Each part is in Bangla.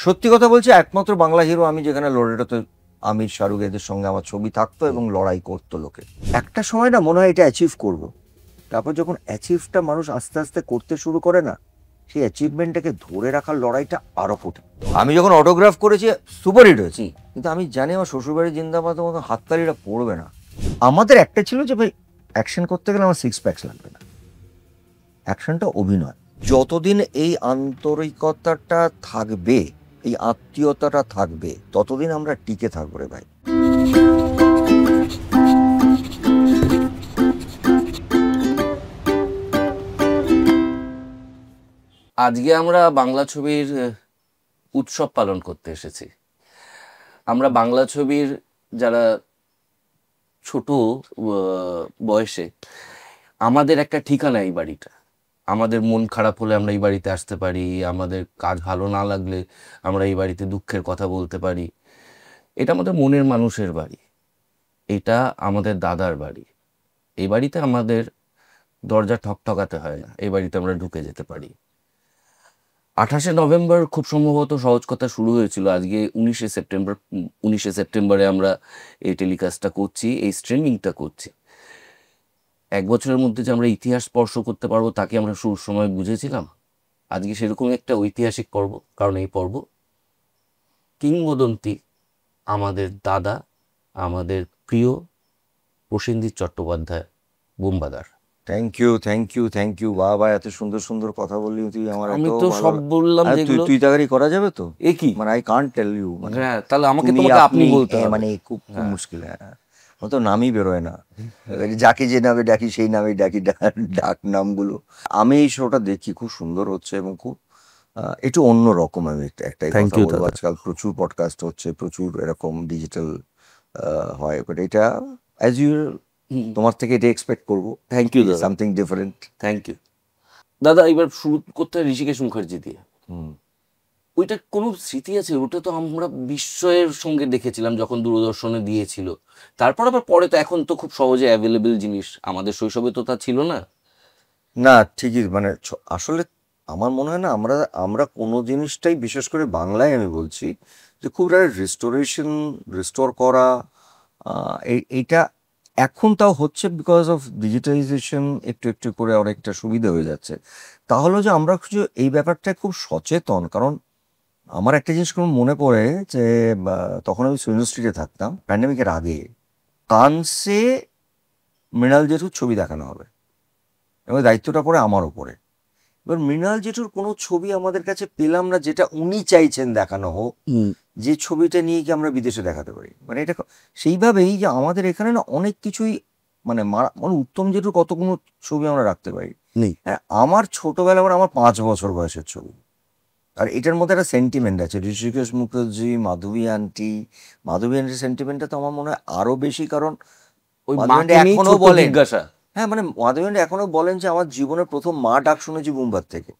সত্যি কথা বলছি, একমাত্র বাংলা হিরো আমি যেখানে লড়াইটাতে আমির শাহরুখ এদের সঙ্গে আমার ছবি থাকতো এবং লড়াই করতো লোকে। একটা সময় না মনে হয় এটা অ্যাচিভ করব, তারপর যখন অ্যাচিভটা মানুষ আস্তে আস্তে করতে শুরু করে না, সেই অ্যাচিভমেন্টটাকে ধরে রাখার লড়াইটা আরো কঠিন। আমি যখন অটোগ্রাফ করেছি সুপার হিট হয়েছি, কিন্তু আমি জানি আমার শ্বশুরবাড়ির জিন্দাবাদের মতো হাততালিটা পড়বে না। আমাদের একটা ছিল যে ভাই অ্যাকশন করতে গেলে আমার সিক্স প্যাকস লাগবে না, অ্যাকশনটা অভিনয়। যতদিন এই আন্তরিকতাটা থাকবে, এই আত্মীয়তাটা থাকবে, ততদিন আমরা টিকে থাকবো রে ভাই। আজকে আমরা বাংলা ছবির উৎসব পালন করতে এসেছি। আমরা বাংলা ছবির যারা ছোট বয়সে, আমাদের একটা ঠিকানা এই বাড়িটা। আমাদের মন খারাপ হলে আমরা এই বাড়িতে আসতে পারি, আমাদের কাজ ভালো না লাগলে আমরা এই বাড়িতে দুঃখের কথা বলতে পারি। এটা আমাদের মনের মানুষের বাড়ি, এটা আমাদের দাদার বাড়ি। এই বাড়িতে আমাদের দরজা ঠকঠকাতে হয় না, এই বাড়িতে আমরা ঢুকে যেতে পারি। 28শে নভেম্বর খুব সম্ভবত সহজ কথা শুরু হয়েছিল, আজকে 19শে সেপ্টেম্বরে আমরা এই টেলিকাস্টটা করছি, এই স্ট্রিমিংটা করছি। এক বছরের মধ্যে যে আমরা ইতিহাস স্পর্শ করতে পারবো তাকে আমরা শুরুর সময় বুঝেছিলাম। আজকে সেরকম একটা ঐতিহাসিক পর্ব, কারণ এই পর্ব কিংবদন্তি আমাদের দাদা, আমাদের প্রিয় প্রসেনজিৎ চট্টোপাধ্যায় বুম্বাদার। Thank you, thank you, thank you. বাবা এত সুন্দর সুন্দর কথা বললি তুই, আমার আমি তো সব বললাম যেগুলো। তুই তাড়াতাড়ি করা যাবে তো? এ কি মানে আই কান্ট টেল ইউ, মানে হ্যাঁ, তাহলে আমাকে তোমাকে আপনি বলতে হবে, মানে খুব খুব মুশকিল। হ্যাঁ, ও তো নামই বেরোয় না, যাকে যে নামে ডাকি সেই নামেই ডাকি, ডাক নামগুলো। আমি এই শোটা দেখি, খুব সুন্দর হচ্ছে এবং খুব একটু অন্য রকম। আমি একটাই কথা বলবো, আজকাল প্রচুর পডকাস্ট হচ্ছে, প্রচুর এরকম ডিজিটাল হয়, বাট এটা অ্যাজ ইউজুয়াল তোমার থেকে এটা এক্সপেক্ট করবো। থ্যাংক ইউ দাদা, সামথিং ডিফারেন্ট। থ্যাংক ইউ দাদা। এবার শুরু করতে হয় ঋষিকেশ মুখার্জি দিয়ে। ওইটা কোনো স্মৃতি আছে? ওটা তো আমরা বিস্ময়ের সঙ্গে দেখেছিলাম যখন দূরদর্শনে দিয়েছিল। তারপর আবার পরে তো এখন তো খুব সহজে অ্যাভেলেবেল জিনিস, আমাদের শৈশবে তো তা ছিল না। না ঠিকই, মানে আসলে আমার মনে হয় না আমরা আমরা কোনো জিনিসটাই, বিশেষ করে বাংলায় আমি বলছি, যে খুব রিস্টোর করা, এইটা এখন তাও হচ্ছে বিকজ অফ ডিজিটালাইজেশন, একটু একটু করে অনেকটা সুবিধা হয়ে যাচ্ছে। তাহলে যে আমরা এই ব্যাপারটা খুব সচেতন, কারণ আমার একটা জিনিস খুব মনে পড়ে যে তখন আমি সুইন স্ট্রিটে থাকতাম প্যান্ডেমিকের আগে, কানসে মৃণাল জেঠুর ছবি দেখানো হবে এবং দায়িত্বটা পড়ে আমার ওপরে। এবার মৃণাল জেঠুর কোনো ছবি আমাদের কাছে পেলাম না যেটা উনি চাইছেন দেখানো হোক, যে ছবিটা নিয়ে কি আমরা বিদেশে দেখাতে পারি। মানে এটা সেইভাবেই যে আমাদের এখানে না অনেক কিছুই, মানে মানে উত্তম জেঠুর কতগুলো ছবি আমরা রাখতে পারি। হ্যাঁ, আমার ছোটবেলা, আমার 5 বছর বয়সের ছবি, আর এটার মধ্যে একটা সেন্টিমেন্ট আছে। ঋষিকেশ মুখার্জি, মাধবী আন্টির সেন্টিমেন্টটা তো আমার মনে হয় আরো বেশি, কারণ ওই এখনো বলেন, জিজ্ঞাসা। হ্যাঁ, মানে মাধবী আন্টি এখনো বলেন যে আমার জীবনের প্রথম মা ডাক শুনেছি মুম্বাই থেকে।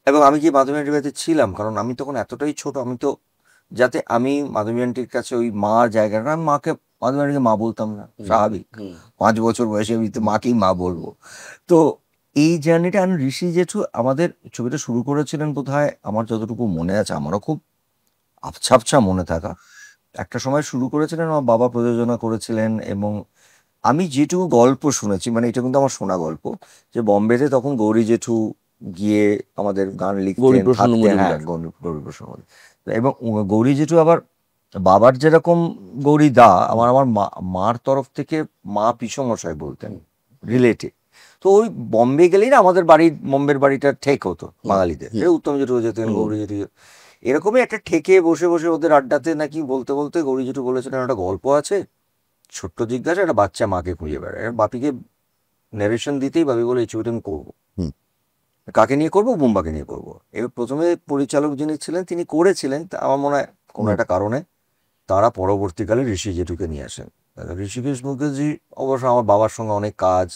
এবং আমি কি মাধবী আন্টির বাড়িতে ছিলাম, কারণ আমি তখন এতটাই ছোট, আমি তো যাতে আমি মাধবী আন্টির কাছে ওই মার জায়গাটা, আমি মাধবী আন্টিকে মা বলতাম না, স্বাভাবিক, 5 বছর বয়সে আমি তো মাকেই মা বলবো। তো এই জার্নিটা, আমি ঋষি জেঠু আমাদের ছবিটা শুরু করেছিলেন বোধহয়, আমার যতটুকু মনে আছে, আমারও খুব আবছা আবছা মনে থাকা, একটা সময় শুরু করেছিলেন, আমার বাবা প্রযোজনা করেছিলেন। এবং আমি যেটুকু গল্প শুনেছি, মানে এটা কিন্তু আমার শোনা গল্প, যে বম্বেতে তখন গৌরী জেঠু গিয়ে আমাদের গান লিখতেন, হ্যাঁ, গৌরীপ্রসন্ন। এবং গৌরী জেঠু আবার বাবার যেরকম গৌরী দা, আমার আমার মার তরফ থেকে মা পিসমশাই বলতেন, রিলেটিভ। তো ওই বম্বে গেলেই না আমাদের বম্বের বাড়িটা ঠেক হতো বাঙালিদের, উত্তম জেঠু যেতেন, গৌরী জেঠু, এরকমই একটা ঠেকে বসে বসে ওদের আড্ডাতে নাকি বলতে বলতে গৌরী জেঠু বলেছিলেন একটা গল্প আছে, ছোট্ট জিজ্ঞাসা, একটা বাচ্চা মাকে খুঁজে বেড়ায়, বাপিকে ন্যারেশন দিতেই বাপি বলে এই ছবিটা আমি করবো। কাকে নিয়ে করবো? বুম্বাকে নিয়ে করবো। এবার প্রথমে পরিচালক যিনি ছিলেন তিনি করেছিলেন, আমার মনে হয় কোনো একটা কারণে তারা পরবর্তীকালে ঋষি জেঠুকে নিয়ে আসেন। ঋষিকেশ মুখার্জি অবশ্য আমার বাবার সঙ্গে অনেক কাজ,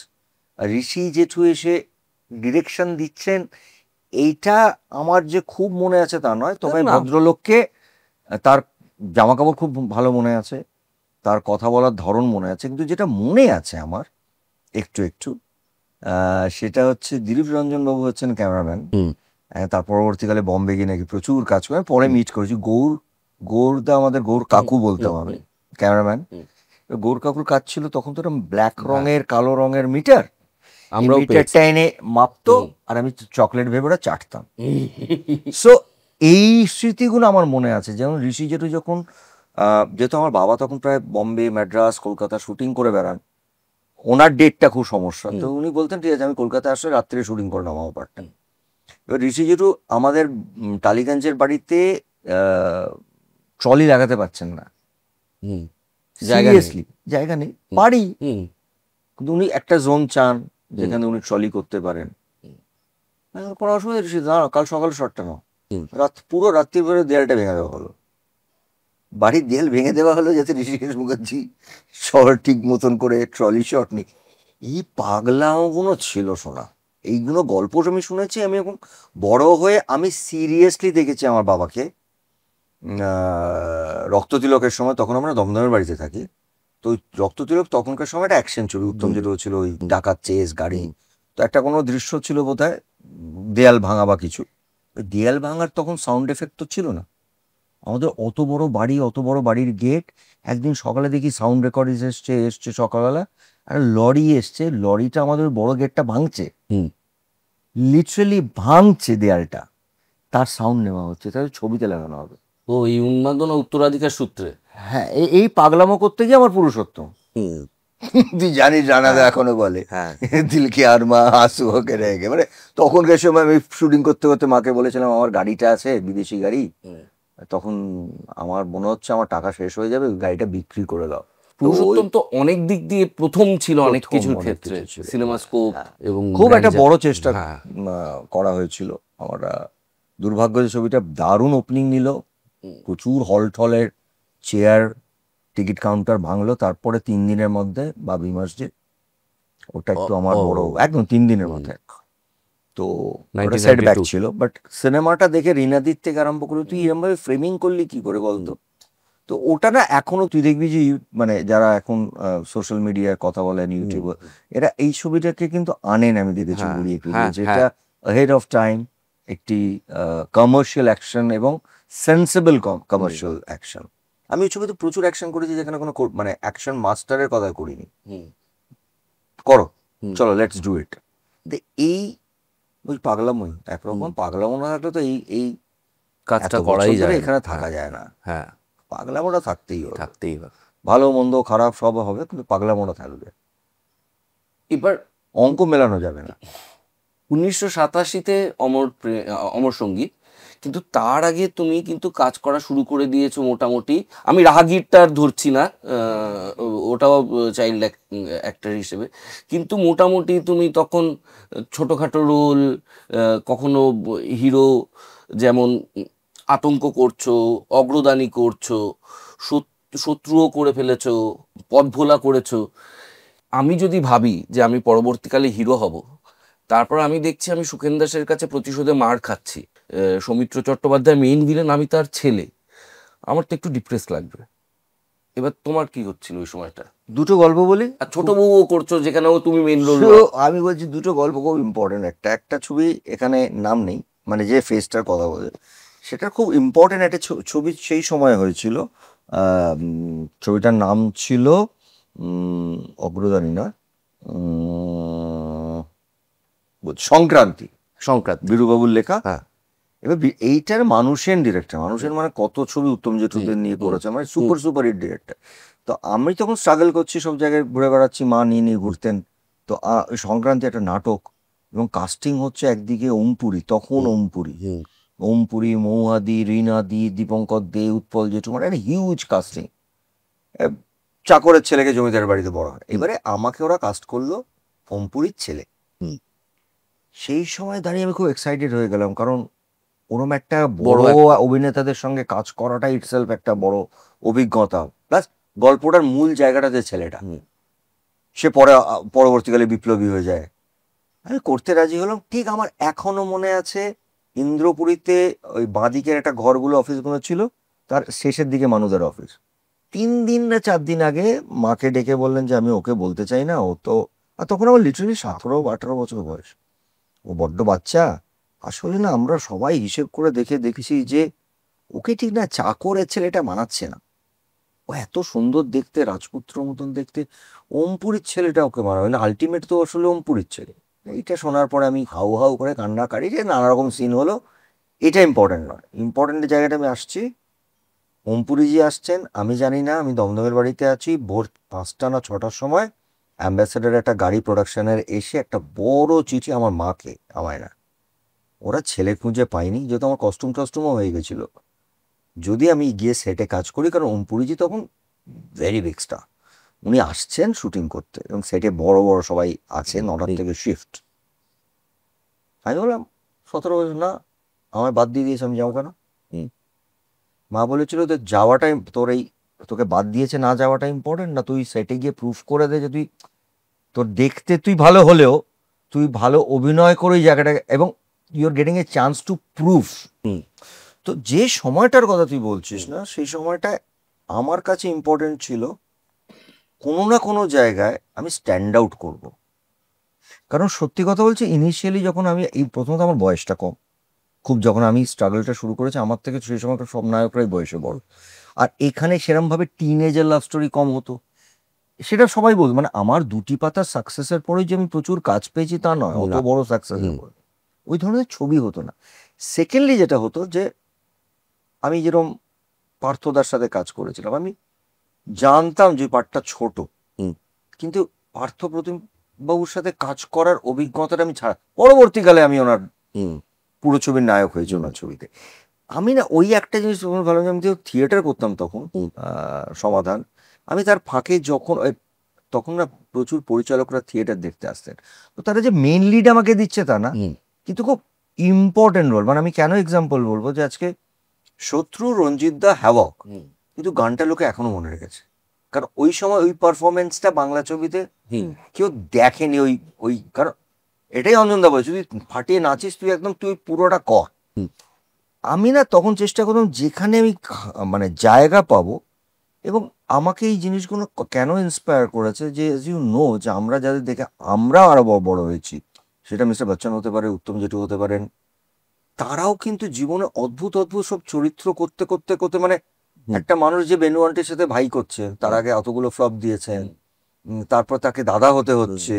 ঋষি জেঠু এসে ডিরেকশন দিচ্ছেন, এইটা আমার যে খুব মনে আছে তা নয়, তবে ভদ্রলোককে তার জামা কাপড় খুব ভালো মনে আছে, তার কথা বলার ধরন মনে আছে, কিন্তু যেটা মনে আছে আমার একটু একটু, সেটা হচ্ছে দিলীপ রঞ্জন বাবু হচ্ছেন ক্যামেরাম্যান, তার পরবর্তীকালে বম্বে গিয়ে নাকি প্রচুর কাজ করে, পরে মিট করেছি। গৌরদা, আমাদের গৌর কাকু বলতাম আমি, ক্যামেরাম্যান। গৌর কাকুর কাজ ছিল তখন তো ব্ল্যাক রঙের কালো রঙের মিটার, আমরাও মিটারটা এনে মাপতো আর আমি চকলেট ভেবে ওরা চাটতাম। সো এই স্মৃতিগুলো আমার মনে আছে। যেমন ঋষি জেঠু যখন যেহেতু আমার বাবা তখন প্রায় বম্বে, ম্যাড্রাস, কলকাতা শুটিং করে বেড়ান, ওনার ডেটটা খুব সমস্যা, তো উনি বলতেন ঠিক আছে আমি কলকাতায় আসলে রাত্রে শুটিং করে নামাবো পারতেন। এবার ঋষি জেঠু আমাদের টালিগঞ্জের বাড়িতে ট্রলি লাগাতে পারছেন না, সিরিয়াসলি জায়গা নেই, বাড়ি, কিন্তু উনি একটা জোন চান যেখানে উনি ট্রলি করতে পারেন। কোনো অসুবিধা ঋষি, দাঁড়াও কাল সকালে শটটা নাও, পুরো রাত্রির পরে দেয়ালটা ভেঙে দেওয়া হলো, বাড়ির দেয়াল ভেঙে দেওয়া হলো যাতে ঋষিকেশ মুখার্জি শহর ঠিক মতন করে ট্রলি শট নি। এই পাগলামোগুলো ছিল শোনা, এইগুলো গল্প আমি শুনেছি। আমি এখন বড় হয়ে আমি সিরিয়াসলি দেখেছি আমার বাবাকে রক্ততিলকের সময়, তখন আমরা দমদমের বাড়িতে থাকি, তো ওই রক্ততিলক তখনকার সময় একটা অ্যাকশন ছবি, উত্তম যেটা ছিল ওই ডাকাত চেস গাড়ি, তো একটা কোনো দৃশ্য ছিল বোধহয় দেয়াল ভাঙা বা কিছু, দেয়াল ভাঙার তখন সাউন্ড এফেক্ট তো ছিল না, আমাদের অত বড় বাড়ি, অত বড় বাড়ির গেট, একদিন সকালে দেখি সাউন্ড রেকর্ডিং এসছে সকালবেলা, আর লরি এসছে, লরিটা আমাদের বড় গেটটা ভাঙছে, লিটারেলি ভাঙছে দেয়ালটা, তার সাউন্ড নেওয়া হচ্ছে, তাহলে ছবিতে লাগানো হবে। ও এই উন্মাদনা উত্তরাধিকার সূত্রে। হ্যাঁ, এই পাগলামো করতে গিয়ে আমার পুরুষোত্তম, তুই জানিস রানাদা এখনো বলে দিল কি আর মা হাসু হোকে রেগে, মানে তখনকার সময় আমি শুটিং করতে করতে মাকে বলেছিলাম আমার গাড়িটা আছে বিদেশি গাড়ি, তখন আমার মনে হচ্ছে আমার টাকা শেষ হয়ে যাবে, গাড়িটা বিক্রি করে দাও। পুরুষোত্তম তো অনেক দিক দিয়ে প্রথম ছিল, অনেক কিছুর ক্ষেত্রে, সিনেমা স্কোপ এবং খুব একটা বড় চেষ্টা করা হয়েছিল। আমরা দুর্ভাগ্য যে ছবিটা দারুণ ওপেনিং নিল, প্রচুর হল টলের চেয়ার, টিকিট কাউন্টার ভাঙলো, তারপরে 3 দিনের মধ্যে বাবরি মসজিদ, ওটা একটু আমার বড় একদম 3 দিনের মধ্যে, তো সেটব্যাক ছিল। বাট সিনেমাটা দেখে রিনাদির থেকে আরম্ভ করে তুই এরকম ভাবে ফ্রেমিং করলি কি করে বলতো, তো ওটা না এখনো তুই দেখবি যে মানে যারা এখন সোশ্যাল মিডিয়ায় কথা বলেন, ইউটিউব, এরা এই ছবিটাকে কিন্তু আনেন, আমি দেখেছি ঘুরিয়ে ফিরিয়ে, যেটা হেড অফ টাইম, একটি কমার্শিয়াল অ্যাকশন এবং সেন্সেবল কমার্শিয়াল অ্যাকশন। আমি ওই ছবিতে প্রচুর অ্যাকশন করেছি যেখানে কোনো মানে অ্যাকশন মাস্টারের কথা করিনি, করো চলো লেটস ডু ইট। এই ওই পাগলামোই একরকম, পাগলামো না থাকলে তো এই কাজটা করাই যায়, এখানে থাকা যায় না। হ্যাঁ, পাগলামোটা থাকতেই হবে, ভালো মন্দ খারাপ সব হবে, কিন্তু পাগলামোটা থাকবে। এবার অঙ্ক মেলানো যাবে না। 1987-তে অমর সঙ্গীত, কিন্তু তার আগে তুমি কিন্তু কাজ করা শুরু করে দিয়েছো মোটামুটি। আমি রাহাগীরটা আর ধরছি না, ওটাও চাইল্ড অ্যাক্টর হিসেবে, কিন্তু মোটামুটি তুমি তখন ছোটোখাটো রোল, কখনো হিরো, যেমন আতঙ্ক করছো, অগ্রদানী করছো, শত্রুও করে ফেলেছো, পথভোলা করেছো। আমি যদি ভাবি যে আমি পরবর্তীকালে হিরো হব, তারপর আমি দেখছি আমি সুখেন দাসের কাছে প্রতিশোধে মার খাচ্ছি, সৌমিত্র চট্টোপাধ্যায় মেইন ভিলেন, আমি তার ছেলে, আমার তো একটু ডিপ্রেস লাগবে। এবার তোমার কি হচ্ছিল ওই সময়টা? দুটো গল্প বলি, আর ছোট বউও করছো যেখানেও তুমি মেইন রোল। আমি বলছি দুটো গল্প খুব ইম্পর্টেন্ট। একটা ছবি এখানে নাম নেই, মানে যে ফেসটার কথা বলে সেটা খুব ইম্পর্টেন্ট একটা ছবি সেই সময় হয়েছিল। ছবিটার নাম ছিল অগ্রদানী না, সংক্রান্তি, বীরুবাবুর লেখা। এবার এইটার মানুষের ডিরেক্টর, মানুষের মানে কত ছবি উত্তম জেঠুদের নিয়ে করেছে, মানে সুপার হিট ডিরেক্টর। তো আমি তখন স্ট্রাগল করছি, সব জায়গায় ঘুরে বেড়াচ্ছি, মা নিয়ে ঘুরতেন। তো সংক্রান্তি একটা নাটক, এবং কাস্টিং হচ্ছে একদিকে ওমপুরি, তখন ওমপুরি, মৌহাদি, রীনাদি, দীপঙ্কর দে, উৎপল জেঠু, মানে একটা হিউজ কাস্টিং। চাকরের ছেলেকে জমিদারের বাড়িতে বড় হয়। এবারে আমাকে ওরা কাস্ট করলো ওমপুরির ছেলে। সেই সময় দাঁড়িয়ে আমি খুব এক্সাইটেড হয়ে গেলাম, কারণ ওরম একটা বড় অভিনেতাদের সঙ্গে কাজ করাটা ইটসেলফ একটা বড় অভিজ্ঞতা, প্লাস গল্পটার মূল জায়গাটাতে ছেলেটা, সে পরবর্তীকালে বিপ্লবী হয়ে যায়। আমি করতে রাজি হলাম। ঠিক আমার এখনো মনে আছে, ইন্দ্রপুরীতে ওই বাঁদিকের একটা ঘরগুলো অফিসগুলো ছিল, তার শেষের দিকে মানুষের অফিস। 3 দিন না 4 দিন আগে মাকে ডেকে বললেন যে আমি ওকে বলতে চাই না, ও তো, আর তখন আমার লিটারালি 17-18 বছর বয়স, ও বড্ড বাচ্চা, আসলে না আমরা সবাই হিসেব করে দেখেছি যে ওকে ঠিক না চাকরের ছেলেটা মানাচ্ছে না। ও এত সুন্দর দেখতে, রাজপুত্র মতন দেখতে, ওমপুরীর ছেলেটা ওকে মানাবে না। আলটিমেট তো আসলে ওমপুরীর ছেলে। এইটা শোনার পরে আমি হাউ হাউ করে কান্নাকাটি, যে নানা রকম সিন হলো। এটা ইম্পর্টেন্ট নয়, ইম্পর্টেন্ট জায়গাটা আমি আসছি। ওমপুরীজি আসছেন, আমি জানি না, আমি দমদমের বাড়িতে আছি, ভোর 5টা না 6টার সময় অ্যাম্বাসেডার একটা গাড়ি প্রোডাকশনের এসে একটা বড় চিঠি আমার মাকে, আমায় না, ওরা ছেলে খুঁজে পায়নি, যেহেতু আমার কস্টিউমও হয়ে গেছিল, যদি আমি গিয়ে সেটে কাজ করি, কারণ ওমপুরীজি তখন ভেরি বিগ স্টার। উনি আসছেন শুটিং করতে এবং সেটে বড় বড় সবাই আছে, 9টার থেকে শিফট। আমি বললাম 17 বছর না, আমায় বাদ দিয়ে দিয়েছে, আমি যাবো কেন? মা বলেছিল যে যাওয়াটাই তোর, এই তোকে বাদ দিয়েছে না যাওয়াটা ইম্পর্টেন্ট না, তুই সেটে গিয়ে প্রুফ করে দে যে তুই, তোর দেখতে তুই ভালো হলেও তুই ভালো অভিনয় করে ওই জায়গাটাকে, এবং you are getting a chance to proof. তো যে সময়টার কথা তুই বলছিস না, সেই সময়টায় আমার কাছে ইম্পর্টেন্ট ছিল কোনো না কোনো জায়গায় আমি স্ট্যান্ড আউট করব। কারণ সত্যি কথা বলছি, ইনিশিয়ালি যখন আমি এই প্রথমত আমার বয়সটা কম খুব, যখন আমি স্ট্রাগলটা শুরু করেছি, আমার থেকে সেই সময়টা সব নায়করাই বয়সে বড়। আর এখানে সেরমভাবে টিনেজের লাভ স্টোরি কম হতো, সেটা সবাই বলতো। মানে আমার 2টি পাতার সাকসেসের পরেই যে আমি প্রচুর কাজ পেয়েছি তা নয়, অত বড় সাকসেসের পরে ওই ধরনের ছবি হতো না। সেকেন্ডলি যেটা হতো যে আমি যেরকম পার্থদার সাথে কাজ করেছিলাম, আমি জানতাম যে পার্টটা ছোট, কিন্তু পার্থপ্রতিম বাবুর সাথে কাজ করার অভিজ্ঞতাটা আমি ছাড়া, পরবর্তীকালে আমি ওনার পুরো ছবির নায়ক হয়েছি ওনার ছবিতে। আমি না ওই একটা জিনিস ভালো, আমি তো থিয়েটার করতাম তখন, সমাধান। আমি তার ফাঁকে যখন তখন না প্রচুর পরিচালকরা থিয়েটার দেখতে আসতেন, তো তারা যে মেন লিড আমাকে দিচ্ছে তা না, কিন্তু খুব ইম্পর্টেন্ট রোল। মানে আমি কেন এক্সাম্পল বলবো, যে আজকে শত্রু, রঞ্জিত দা, হ্যাভক, কিন্তু গানটা লোকে এখনো মনে রেখেছে, কারণ ওই সময় ওই পারফরমেন্সটা বাংলা ছবিতে কেউ দেখেনি। ওই ওই কারণ এটাই অঞ্জনদা বলে, তুই ফাটিয়ে নাচিস, তুই একদম তুই পুরোটা কর। আমি না তখন চেষ্টা করতাম যেখানে আমি মানে জায়গা পাবো। এবং আমাকে এই জিনিসগুলো কেন ইন্সপায়ার করেছে, যে এজ ইউ নো, যে আমরা যাদের দেখে আমরা আরো বড় হয়েছি, সেটা মিস্টার বচ্চন হতে পারে, উত্তম জেঠু হতে পারেন, তারাও কিন্তু জীবনে অদ্ভুত অদ্ভুত সব চরিত্র করতে করতে করতে, মানে একটা মানুষ যে বেনু আন্টির সাথে ভাই করছে, তার আগে অতগুলো ফ্লপ দিয়েছেন, তারপর তাকে দাদা হতে হচ্ছে,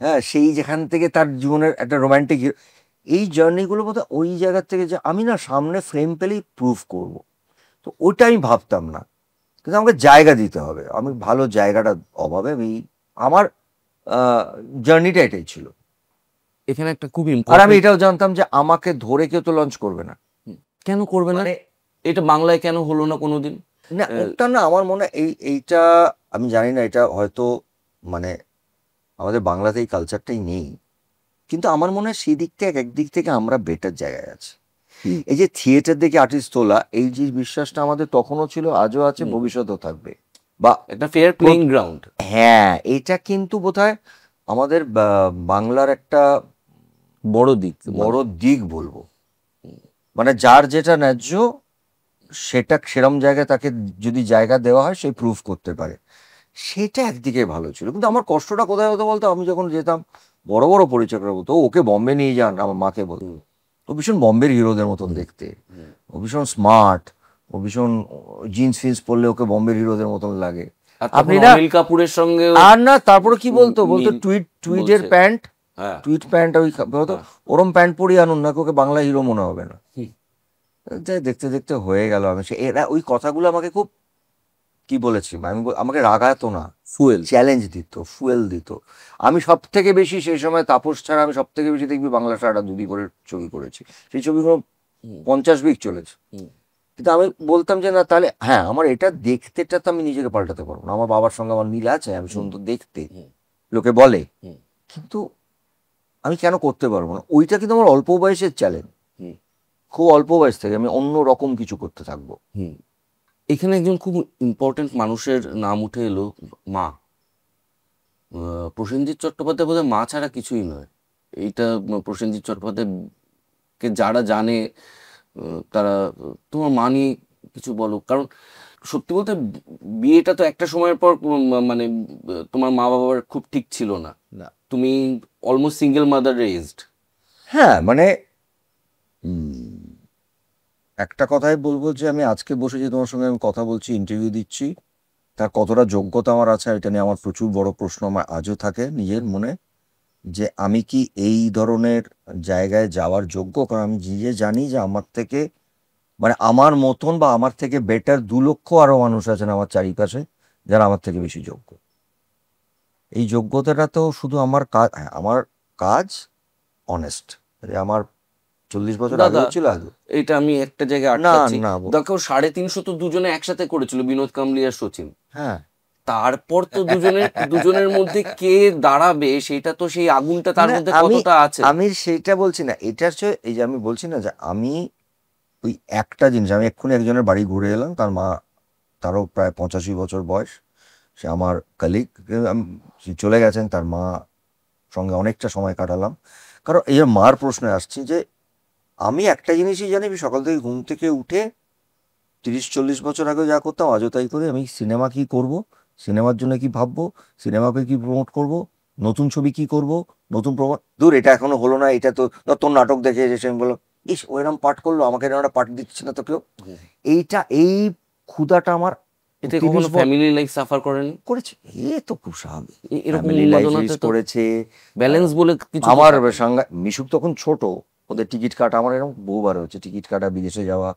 হ্যাঁ, সেই যেখান থেকে তার জীবনের একটা রোমান্টিক, এই জার্নিগুলো বোধহয় ওই জায়গার থেকে, যে আমি না সামনে ফ্রেম পেলেই প্রুফ করব। তো ওটা আমি ভাবতাম না, কিন্তু আমাকে জায়গা দিতে হবে। আমি ভালো জায়গাটা অভাবে আমি, আমার জার্নিটা এটাই ছিল। এখানে একটা খুব আর আমি ইম্পর্টেন্ট, এটাও জানতাম যে আমাকে ধরে কেউ তো লঞ্চ করবে না। কেন করবে না, মানে এটা বাংলায় কেন হলো না কোনোদিন? না, ওটা না, আমার মনে হয় এইটা আমি জানি না, এটা হয়তো মানে আমাদের বাংলাতে এই কালচারটাই নেই, কিন্তু আমার মনে হয় সেই দিক থেকে, একদিক থেকে আমরা বেটার জায়গায় আছি। এই যে থিয়েটার দেখে আর্টিস্ট তোলা, এই যে বিশ্বাসটা আমাদের তখনও ছিল, আজও আছে, ভবিষ্যতেও থাকবে, বা একটা ফেয়ার প্লেইং গ্রাউন্ড। হ্যাঁ, এটা কিন্তু বোধহয় আমাদের বাংলার একটা বড় দিক বলবো। মানে যার যেটা ন্যায্য, সেটা সেরম জায়গায় তাকে যদি জায়গা দেওয়া হয়, সে প্রুভ করতে পারে, সেটা একদিকে ভালো ছিল। কিন্তু আমার কষ্টটা কোথায় হতো বলতো, আমি যখন যেতাম, বড় বড় পরিচালকরা বলতো ওকে বম্বে নিয়ে যান, আমার মাকে বলতো, ও ভীষণ বম্বের হিরোদের মতন দেখতে, ও ভীষণ স্মার্ট, ও ভীষণ জিন্স ফিন্স পরলে ওকে বম্বের হিরোদের মতন লাগে। আপনি না অনিল কাপুরের সঙ্গে, আর না, তারপরে কি বলতো টুইটের প্যান্ট, হ্যাঁ, টুইট প্যান্ট, ওই বলতো ওরম প্যান্ট পরিয়ে আনুন না, ওকে বাংলা হিরো মনে হবে না। যাই দেখতে দেখতে হয়ে গেল। আমি এরা ওই কথাগুলো আমাকে খুব, কি বলেছি, আমাকে রাগাতো না, চ্যালেঞ্জ দিত, ফুয়েল দিত। আমি সব থেকে বেশি সেই সময় তাপস ছাড়া আমি সব থেকে বেশি দেখবি বাংলা সারা দুদি করে ছবি করেছি, সেই ছবিগুলো 50 উইক চলেছে। কিন্তু আমি বলতাম যে না, তাহলে হ্যাঁ, আমার এটা দেখতেটা তো আমি নিজেকে পাল্টাতে পারবো না, আমার বাবার সঙ্গে আমার মিল আছে, আমি সুন্দর দেখতে, লোকে বলে, কিন্তু আমি কেন করতে পারবো না? ওইটা কিন্তু আমার অল্প বয়সের চ্যালেঞ্জ, খুব অল্প বয়স থেকে আমি অন্য রকম কিছু করতে থাকবো। এখানে একজন খুব ইম্পর্টেন্ট মানুষের নাম উঠে এলো, মা। প্রসেনজিৎ চট্টোপাধ্যায় বোধহয় মা ছাড়া কিছুই নয়। এইটা প্রসেনজিৎ চট্টোপাধ্যায়কে যারা জানে, তারা, তোমার মা নিয়ে কিছু বলো। কারণ সত্যি বলতে বিয়েটা তো একটা সময়ের পর মানে তোমার মা বাবার খুব ঠিক ছিল না, তুমি অলমোস্ট সিঙ্গেল মাদার রেজড। হ্যাঁ, মানে একটা কথাই বলবো যে আমি আজকে বসে যে তোমার সঙ্গে আমি কথা বলছি, ইন্টারভিউ দিচ্ছি, তার কতটা যোগ্যতা আমার আছে এটা নিয়ে আমার প্রচুর বড় প্রশ্ন আমার আজও থাকে নিজের মনে, যে আমি কি এই ধরনের জায়গায় যাওয়ার যোগ্য। কারণ আমি নিজে জানি যে আমার থেকে, মানে আমার মতন বা আমার থেকে বেটার 2 লক্ষ আরো মানুষ আছেন আমার চারিপাশে যারা আমার থেকে বেশি যোগ্য। এই যোগ্যতাটা তো শুধু আমার কাজ, হ্যাঁ, আমার কাজ অনেস্ট। আমার 40 বছর দাদা, আগেও ছিল আগে। এটা আমি একটা জায়গায় না আটকাচ্ছি। না দেখো 350 তো দুজনে একসাথে করেছিল, বিনোদ কাম্বলি আর সচিন। হ্যাঁ, তারপর তো দুজনের মধ্যে কে দাঁড়াবে, সেটা তো সেই আগুনটা তার না মধ্যে আমি কতটা আছে। আমি সেইটা বলছি না, এটা হচ্ছে এই যে আমি বলছি না যে আমি ওই একটা জিনিস, আমি এক্ষুনি একজনের বাড়ি ঘুরে এলাম, তার মা, তারও প্রায় 85 বছর বয়স, সে আমার কালিগ, চলে গেছেন, তার মা সঙ্গে অনেকটা সময় কাটালাম। কারণ এই যে মার প্রশ্নে আসছি, যে আমি একটা জিনিসই জানি, আমি সকাল থেকে ঘুম থেকে উঠে 30-40 বছর আগে যা করতাম আজও তাই করি। আমি সিনেমা কি করব, সিনেমার জন্য কি ভাববো, সিনেমাকে কি প্রমোট করব, নতুন ছবি কি করব, নতুন প্রমোট, দূর এটা এখনো হলো না, এটা তো ধর তোর নাটক দেখে এসে আমি বললাম, ইস ও এরম পাঠ করলো, আমাকে এরম একটা পাঠ দিচ্ছে না তো কেউ। এইটা, এই ক্ষুধাটা আমার এতে তিরিশ কখনো বছর ফ্যামিলি লাইফ সাফার করেনি? করেছে। এ তো খুব স্বাভাবিক, এরকম ফ্যামিলি লাইফ উন্মাদনাতে তো করেছে। ব্যালেন্স বলে কিছু তো আমার থাকে। মিশুক তখন ছোট, ওদের টিকিট কাটা, আমার এরকম বহুবার হচ্ছে টিকিট কাটা, বিদেশে যাওয়া,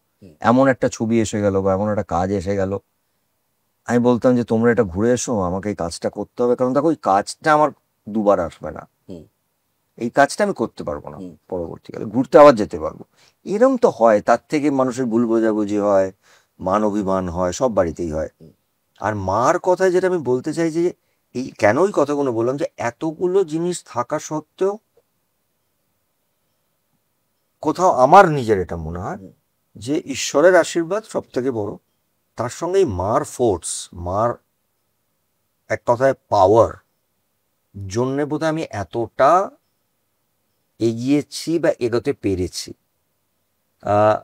এমন একটা ছবি এসে গেল বা এমন একটা কাজ এসে গেল, আমি বলতাম যে তোমরা এটা ঘুরে এসো, আমাকে এই কাজটা করতে হবে। কারণ দেখো ওই কাজটা আমার দুবার আসবে না, হুম, এই কাজটা আমি করতে পারবো না হুম, পরবর্তীকালে, ঘুরতে আবার যেতে পারবো। এরম তো হয়, তার থেকে মানুষের ভুল বোঝাবুঝি হয়, মান অভিমান হয়, সব বাড়িতেই হয়। হুম। আর মার কথায় যেটা আমি বলতে চাই যে এই কেন ওই কথাগুলো বললাম, যে এতগুলো জিনিস থাকা সত্ত্বেও কোথাও আমার নিজের এটা মনে হয় যে ঈশ্বরের আশীর্বাদ সব থেকে বড়, তার সঙ্গে এই মার ফোর্স, মার এক কথায় পাওয়ার জন্যে বোধহয় আমি এতটা এগিয়েছি বা এগোতে পেরেছি। আহ,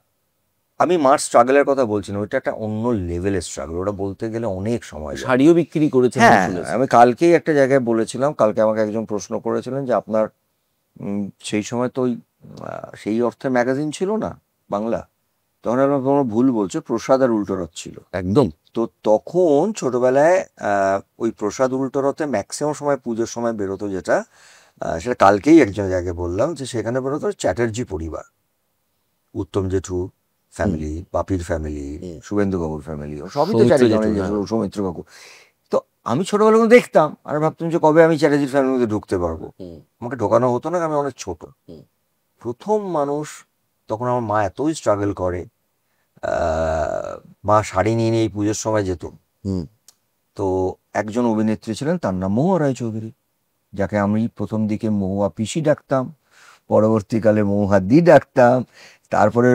আমি মার স্ট্রাগলের কথা বলছি না, ওইটা একটা অন্য লেভেলের স্ট্রাগল, ওটা বলতে গেলে অনেক সময় যায়। শাড়িও বিক্রি করেছেন আমি হ্যাঁ, শুনেছি। আমি কালকেই একটা জায়গায় বলেছিলাম, কালকে আমাকে একজন প্রশ্ন করেছিলেন যে আপনার সেই সময় তো ওই সেই অর্থে ম্যাগাজিন ছিল না বাংলা, তখন আমরা কোনো ভুল বলছো, প্রসাদ আর উল্টোরথ ছিল। একদম। তো তখন ছোটবেলায় ওই প্রসাদ উল্টোরথে ম্যাক্সিমাম সময় পুজোর সময় বেরোতো, যেটা সেটা কালকেই একজন জায়গায় বললাম, যে সেখানে বেরোতো চ্যাটার্জি পরিবার, উত্তম জেঠু হুম, ফ্যামিলি, বাপির ফ্যামিলি, হুম। শুভেন্দু বাবুর ফ্যামিলি, সবই তো সৌমিত্র চ্যাটার্জি, জেঠু, অনেক হ্যাঁ। জেঠু, সৌমিত্র কাকু। তো আমি ছোটবেলা করে দেখতাম আর ভাবতাম যে কবে আমি চ্যাটার্জির ফ্যামিলির মধ্যে ঢুকতে পারবো। হুম, আমাকে ঢোকানো হতো না, আমি অনেক ছোট। হুম, প্রথম মানুষ, তখন আমার মা এতই স্ট্রাগল করে, মা শাড়ি নিয়ে নিয়ে এই পুজোর সময় যেত। হুম। তো একজন অভিনেত্রী ছিলেন, তার নাম মহুয়া রায়চৌধুরী, যাকে আমি প্রথম দিকে মহুয়া পিসি ডাকতাম, পরবর্তীকালে মহুয়া দি ডাকতাম, তারপরে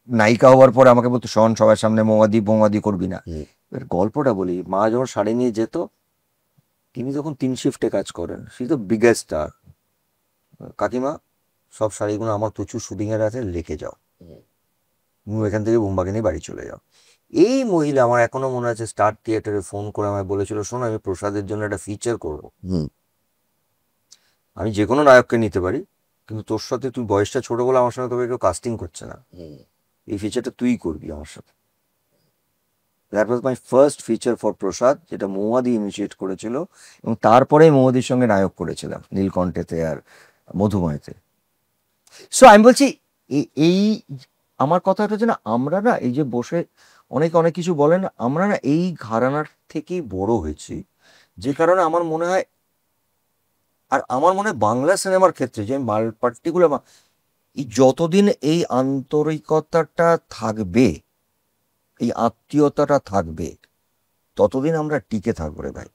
নায়িকা হওয়ার পরে আমাকে বলতো শোন, সবার সামনে মহুয়া দি করবি না। হুম, এবার গল্পটা বলি, মা যখন শাড়ি নিয়ে যেত, তিনি তখন 3 শিফটে কাজ করেন, সে তো বিগেস্ট স্টার, কাকিমা সব শাড়িগুলো আমার প্রচুর শুটিংয়ের আছে, রেখে যাও, হুম, তুমি এখান থেকে বোম্বাকে নিয়ে বাড়ি চলে যাও। এই মহিলা, আমার এখনো মনে আছে, স্টার থিয়েটারে ফোন করে আমায় বলেছিল, শোনো আমি প্রসাদের জন্য একটা ফিচার করবো, হুম, আমি যে কোনো নায়ককে নিতে পারি, কিন্তু তোর সাথে, তুই বয়সটা ছোট বলে আমার সঙ্গে তোকে কেউ কাস্টিং করছে না, হুম। এই ফিচারটা তুই করবি আমার সাথে। That was my first feature for প্রসাদ, যেটা মৌয়াদি ইনিশিয়েট করেছিল, এবং তারপরেই মৌয়াদির সঙ্গে নায়ক করেছিলাম নীলকণ্ঠেতে আর মধুময়তে। সো আমি বলছি, এই আমার কথাটা হচ্ছে না, আমরা না এই যে বসে অনেক অনেক কিছু বলেন, আমরা না এই ঘরানার থেকেই বড় হয়েছি, যে কারণে আমার মনে হয়, আর আমার মনে হয় বাংলা সিনেমার ক্ষেত্রে যে পার্টিকুলার, এই যতদিন এই আন্তরিকতাটা থাকবে, এই আত্মীয়তাটা থাকবে, ততদিন আমরা টিকে থাকবো রে ভাই।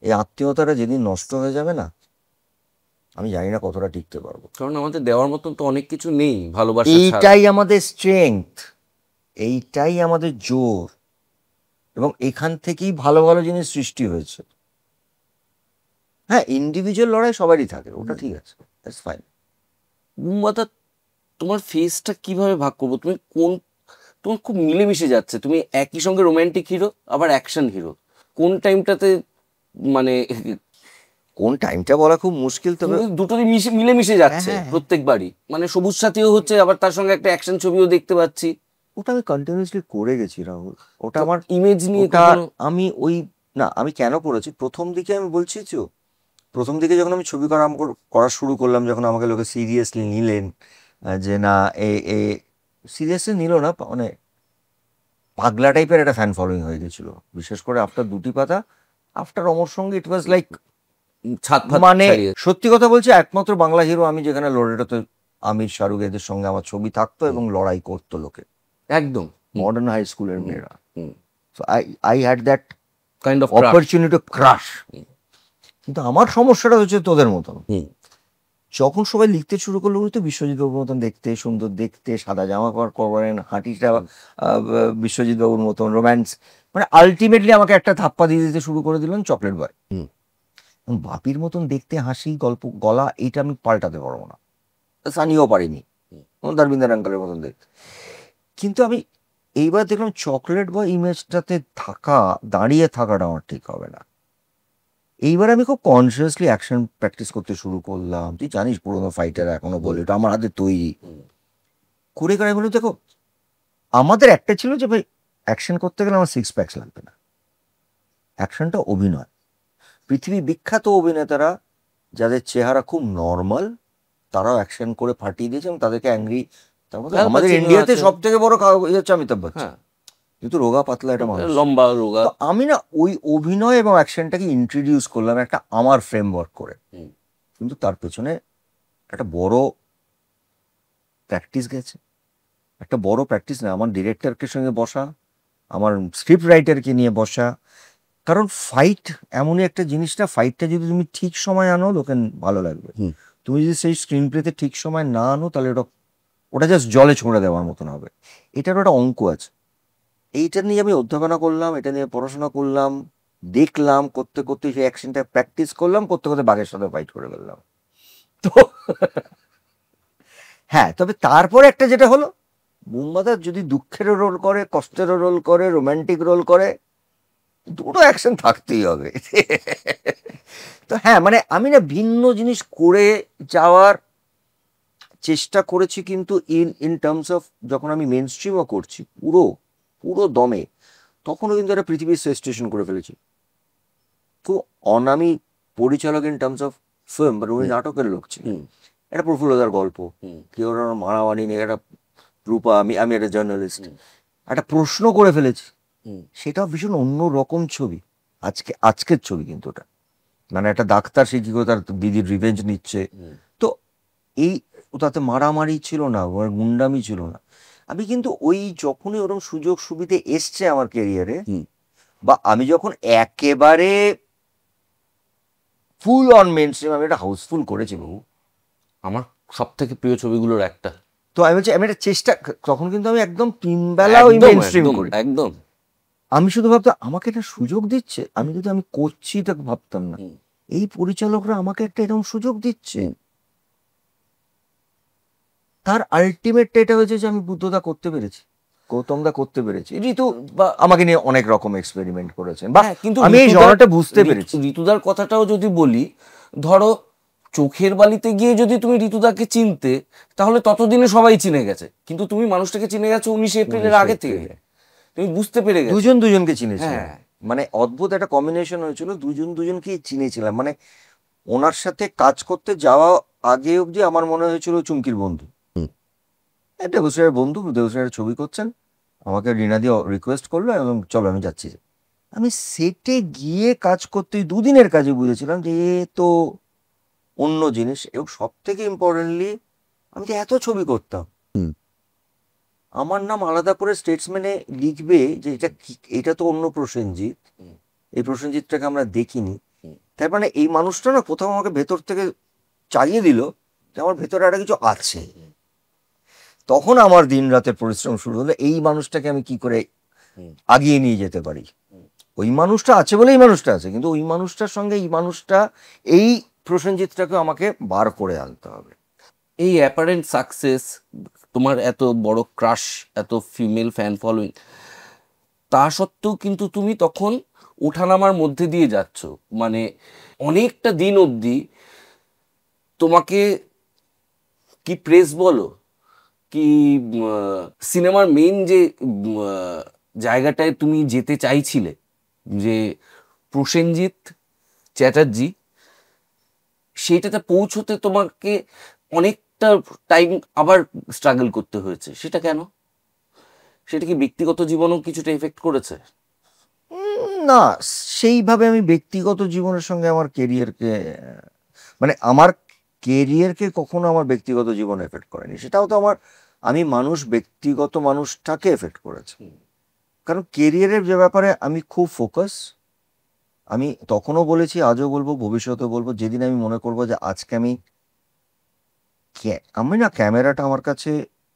এই আত্মীয়তাটা যেদিন নষ্ট হয়ে যাবে না, আমি জানি না কতটা টিকতে পারবো। কারণ আমাদের দেওয়ার মতন তো অনেক কিছু নেই ভালোবাসা ছাড়া। এইটাই আমাদের স্ট্রেংথ, এইটাই আমাদের জোর, এবং এখান থেকেই ভালো ভালো জিনিস সৃষ্টি হয়েছে। হ্যাঁ, ইন্ডিভিজুয়াল লড়াই সবারই থাকে, ওটা ঠিক আছে, দ্যাটস ফাইন। বুম্বাদা, তোমার ফেসটা কিভাবে ভাগ করবো? তোমার খুব মিলেমিশে যাচ্ছে। তুমি একই সঙ্গে রোমান্টিক হিরো, আবার অ্যাকশন হিরো। কোন টাইমটাতে মানে কোন টাইমটা বলা খুব মুশকিল, তবে কিন্তু দুটোরই মিলেমিশে যাচ্ছে হ্যাঁ, হ্যাঁ। প্রত্যেকবারই, মানে সবুজ সাথীও হচ্ছে, আবার তার সঙ্গে একটা অ্যাকশন ছবিও দেখতে পাচ্ছি। ওটা আমি কন্টিনিউয়াসলি করে গেছি রাহুল। ওটা তো আমার ইমেজ নিয়ে ওটা কখনো আমি ওই না, আমি কেন করেছি প্রথম দিকে আমি বলছি তো, প্রথম দিকে যখন আমি ছবি করা শুরু করলাম, যখন আমাকে লোকে সিরিয়াসলি নিলেন, যে না এ এ সিরিয়াসলি নিল না, মানে পাগলা টাইপের একটা ফ্যান ফলোয়িং হয়ে গেছিল, বিশেষ করে আফটার দুটি পাতা, আফটার অমর সঙ্গে ইট ওয়াজ লাইক, ছাদ ফাদ মানে ছাড়িয়ে? সত্যি কথা বলছি, একমাত্র বাংলা হিরো আমি যেখানে লড়াইটাতে আমির শাহরুখ এদের সঙ্গে আমার ছবি থাকতো এবং লড়াই করতো লোকে, একদম মডার্ন হাই স্কুলের মেয়েরা। হুম। So I had that kind of opportunity to crush. কিন্তু আমার সমস্যাটা হচ্ছে তোদের মতন, যখন সবাই লিখতে শুরু করলো, উনি তো বিশ্বজিৎ বাবুর মতন দেখতে, সুন্দর দেখতে, সাদা জামা কাপড় পরেন, হাঁটিটা বিশ্বজিৎ বাবুর মতন, রোম্যান্স, মানে আলটিমেটলি আমাকে একটা ধাপ্পা দিয়ে দিতে শুরু করে দিলেন চকলেট বয়। বাপির মতন দেখতে, হাসি, গল্প, গলা, এইটা আমি পাল্টাতে পারবো না, সানিও পারিনি, ধর্মিন্দার আঙ্কালের মতন দেখতে। কিন্তু আমি এইবার দেখলাম চকলেট বয় ইমেজটাতে দাঁড়িয়ে থাকাটা আমার ঠিক হবে না। এইবার আমি খুব কনসিয়াসলি অ্যাকশন প্র্যাকটিস করতে শুরু করলাম। তুই জানিস পুরোনো ফাইটার এখনো বলে, ওটা আমার হাতে তৈরি করে করে বলে, দেখো আমাদের একটা ছিল যে ভাই অ্যাকশন করতে গেলে আমার 6 প্যাকস লাগবে না, অ্যাকশনটা অভিনয়। পৃথিবী বিখ্যাত অভিনেতারা যাদের চেহারা খুব নর্মাল, তারাও অ্যাকশন করে ফাটিয়ে দিয়েছে এবং তাদেরকে অ্যাংরি। তার মধ্যে আমাদের ইন্ডিয়াতে সব থেকে বড় হচ্ছে অমিতাভ বচ্চন, কিন্তু রোগা পাতলা একটা মানুষ, লম্বা রোগা। তো আমি না ওই অভিনয় এবং অ্যাকশনটাকে ইন্ট্রোডিউস করলাম একটা আমার ফ্রেমওয়ার্ক করে, কিন্তু তার পেছনে একটা বড় প্র্যাকটিস গেছে, একটা বড় প্র্যাকটিস না, আমার ডিরেক্টরকে সঙ্গে বসা, আমার স্ক্রিপ্ট রাইটারকে নিয়ে বসা। কারণ ফাইট এমনই একটা জিনিস না, ফাইটটা যদি তুমি ঠিক সময় আনো লোকে ভালো লাগবে, তুমি যদি সেই স্ক্রিন প্লেতে ঠিক সময় না আনো তাহলে ওটা জাস্ট জলে ছুঁড়ে দেওয়ার মতন হবে। এটার একটা অঙ্ক আছে, এইটা নিয়ে আমি অধ্যাপনা করলাম, এটা নিয়ে পড়াশোনা করলাম, দেখলাম, করতে করতে সেই অ্যাকশনটা প্র্যাকটিস করলাম, করতে করতে বাঘের সাথে ফাইট করে ফেললাম। তো হ্যাঁ, তবে তারপরে একটা যেটা হলো, বুম্বাদা যদি দুঃখেরও রোল করে, কষ্টেরও রোল করে, রোম্যান্টিক রোল করে, দুটো অ্যাকশন থাকতেই হবে। তো হ্যাঁ, মানে আমি না ভিন্ন জিনিস করে যাওয়ার চেষ্টা করেছি, কিন্তু ইন টার্মস অফ যখন আমি মেন স্ট্রিমও করছি পুরো পুরো দমে, তখনও কিন্তু একটা পৃথিবীর স্টেশন করে ফেলেছি। খুব অনামি পরিচালক in terms of film, but উনি নাটকের লোক ছিলেন। একটা প্রফুল্লতার গল্প, কেউ মারামারি নেই, একটা রূপা, আমি একটা জার্নালিস্ট, একটা প্রশ্ন করে ফেলেছি, সেটাও ভীষণ অন্য রকম ছবি, আজকের ছবি কিন্তু ওটা, মানে একটা ডাক্তার সে কি করে তার দিদির রিভেঞ্জ নিচ্ছে, তো এই তাতে মারামারি ছিল না, গুন্ডামি ছিল না। আমি কিন্তু ওই যখনই ওরকম সুযোগ সুবিধে এসছে আমার ক্যারিয়ারে, বা আমি যখন একেবারে ফুল অন মেন স্ট্রিম, আমি একটা হাউসফুল করেছি বাবু, আমার সব থেকে প্রিয় ছবিগুলোর একটা। তো আমি বলছি আমি একটা চেষ্টা, তখন কিন্তু আমি একদম তিনবেলা ওই মেন স্ট্রিম করি, একদম। আমি শুধু ভাবতাম আমাকে একটা সুযোগ দিচ্ছে, আমি যদি আমি করছি এটা ভাবতাম না, এই পরিচালকরা আমাকে একটা এরকম সুযোগ দিচ্ছে। তার আলটিমেটটা এটা হয়েছে যে আমি বুদ্ধদা করতে পেরেছি, গৌতমদা করতে পেরেছি, ঋতু আমাকে নিয়ে অনেক রকম এক্সপেরিমেন্ট করেছেন, বা কিন্তু আমি এই জনটা বুঝতে পেরেছি। ঋতুদার কথাটাও যদি বলি, ধরো চোখের বালিতে গিয়ে যদি তুমি ঋতুদাকে চিনতে, তাহলে ততদিনে সবাই চিনে গেছে, কিন্তু তুমি মানুষটাকে চিনে গেছো 19 এপ্রিলের আগে থেকে, তুমি বুঝতে পেরে গেছো, দুজন দুজনকে চিনেছিলাম, মানে অদ্ভুত একটা কম্বিনেশন হয়েছিল, দুজন দুজনকে চিনেছিলাম। মানে ওনার সাথে কাজ করতে যাওয়া আগে অবধি আমার মনে হয়েছিল চুমকির বন্ধু, দেবশ্রেয়ের বন্ধু, দেবশ্রেয়ের ছবি করছেন, আমাকে রিনা দিয়ে রিকোয়েস্ট করলো এবং চলো আমি যাচ্ছি। আমি সেটে গিয়ে কাজ করতে 2 দিনের কাজে বুঝেছিলাম যে এ তো অন্য জিনিস, এবং সব থেকে ইম্পর্টেন্টলি আমি যে এত ছবি করতাম, আমার নাম আলাদা করে স্টেটসম্যানে লিখবে যে এটা তো অন্য প্রসেনজিৎ, এই প্রসেনজিৎটাকে আমরা দেখিনি, তার মানে এই মানুষটা না কোথাও আমাকে ভেতর থেকে চালিয়ে দিল যে আমার ভেতরে একটা কিছু আছে। তখন আমার দিন রাতের পরিশ্রম শুরু হলো, এই মানুষটাকে আমি কি করে আগিয়ে নিয়ে যেতে পারি। ওই মানুষটা আছে বলে এই মানুষটা আছে, কিন্তু ওই মানুষটার সঙ্গে এই মানুষটা, এই প্রসেনজিৎটাকে আমাকে বার করে আনতে হবে। এই অ্যাপারেন্ট সাকসেস, তোমার এত বড় ক্রাশ, এত ফিমেল ফ্যান ফলোয়িং, তা সত্ত্বেও কিন্তু তুমি তখন ওঠানামার মধ্যে দিয়ে যাচ্ছ, মানে অনেকটা দিন অবধি তোমাকে কি প্রেস বলো, কি সিনেমার মেইন যে জায়গাটায় তুমি যেতে চাইছিলে, যে প্রসেনজিৎ চ্যাটার্জি, সেইটাতে পৌঁছতে তোমাকে অনেকটা টাইম আবার স্ট্রাগল করতে হয়েছে। সেটা কেন? সেটা কি ব্যক্তিগত জীবনেও কিছুটা এফেক্ট করেছে? না, সেইভাবে আমি ব্যক্তিগত জীবনের সঙ্গে আমার কেরিয়ারকে, মানে আমার কেরিয়ারকে কখনো আমার ব্যক্তিগত জীবন এফেক্ট করেনি। সেটাও তো আমি ব্যক্তিগত মানুষটাকে এফেক্ট করেছে। কারণ কেরিয়ারের যে ব্যাপারে আমি খুব ফোকাস। আমি তখনও বলেছি, আজও বলবো, ভবিষ্যতেও বলবো, যেদিন আমি মনে করবো যে আজকে আমি না, ক্যামেরাটা আমার কাছে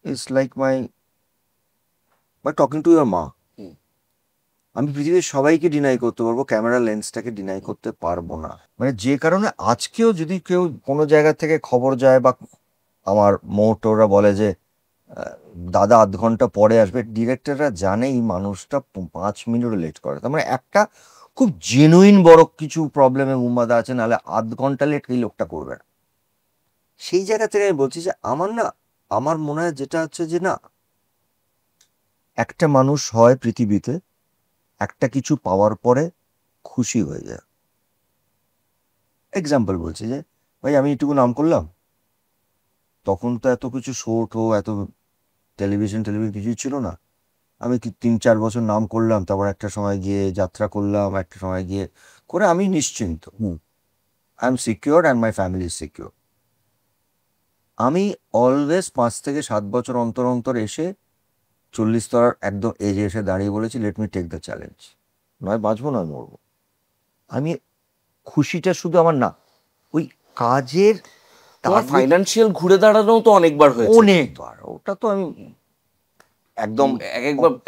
is like my talking to your মা। আমি পৃথিবীর সবাইকে ডিনাই করতে পারবো, ক্যামেরা লেন্সটাকে ডিনাই করতে পারবো না। মানে যে কারণে আজকেও যদি কেউ কোনো জায়গা থেকে খবর যায় বা আমার মোটররা বলে যে দাদা 0.5 ঘন্টা পরে আসবে, ডিরেক্টররা জানে এই মানুষটা 5 মিনিটও লেট করে। তার মানে একটা খুব জেনুইন বড় কিছু প্রবলেমে মুম্বাদা আছে, নাহলে 0.5 ঘন্টা লেট এই লোকটা করবে না। সেই জায়গা থেকে আমি বলছি যে আমার মনে হয় যেটা হচ্ছে যে না, একটা মানুষ হয় পৃথিবীতে একটা কিছু পাওয়ার পরে খুশি হয়ে যায়। এক্সাম্পল বলছি যে ভাই, আমি এটুকু নাম করলাম, তখন তো এত কিছু শো এত টেলিভিশন কিছুই ছিল না। আমি কি 3-4 বছর নাম করলাম, তারপর একটা সময় গিয়ে যাত্রা করলাম, একটা সময় গিয়ে করে আমি নিশ্চিন্ত, I am secure and my family is secure. আমি অলওয়েজ 5 থেকে 7 বছর অন্তর অন্তর এসে 40 তলার একদম এজে এসে দাঁড়িয়ে বলেছি, let me take the challenge. নয় বাঁচবো, নয় মরবো। আমি খুশিটা শুধু আমার না, ওই কাজের তোমার ফাইন্যান্সিয়াল ঘুরে দাঁড়ানো তো অনেকবার হয়েছে। অনেকবার। ওটা তো আমি একদম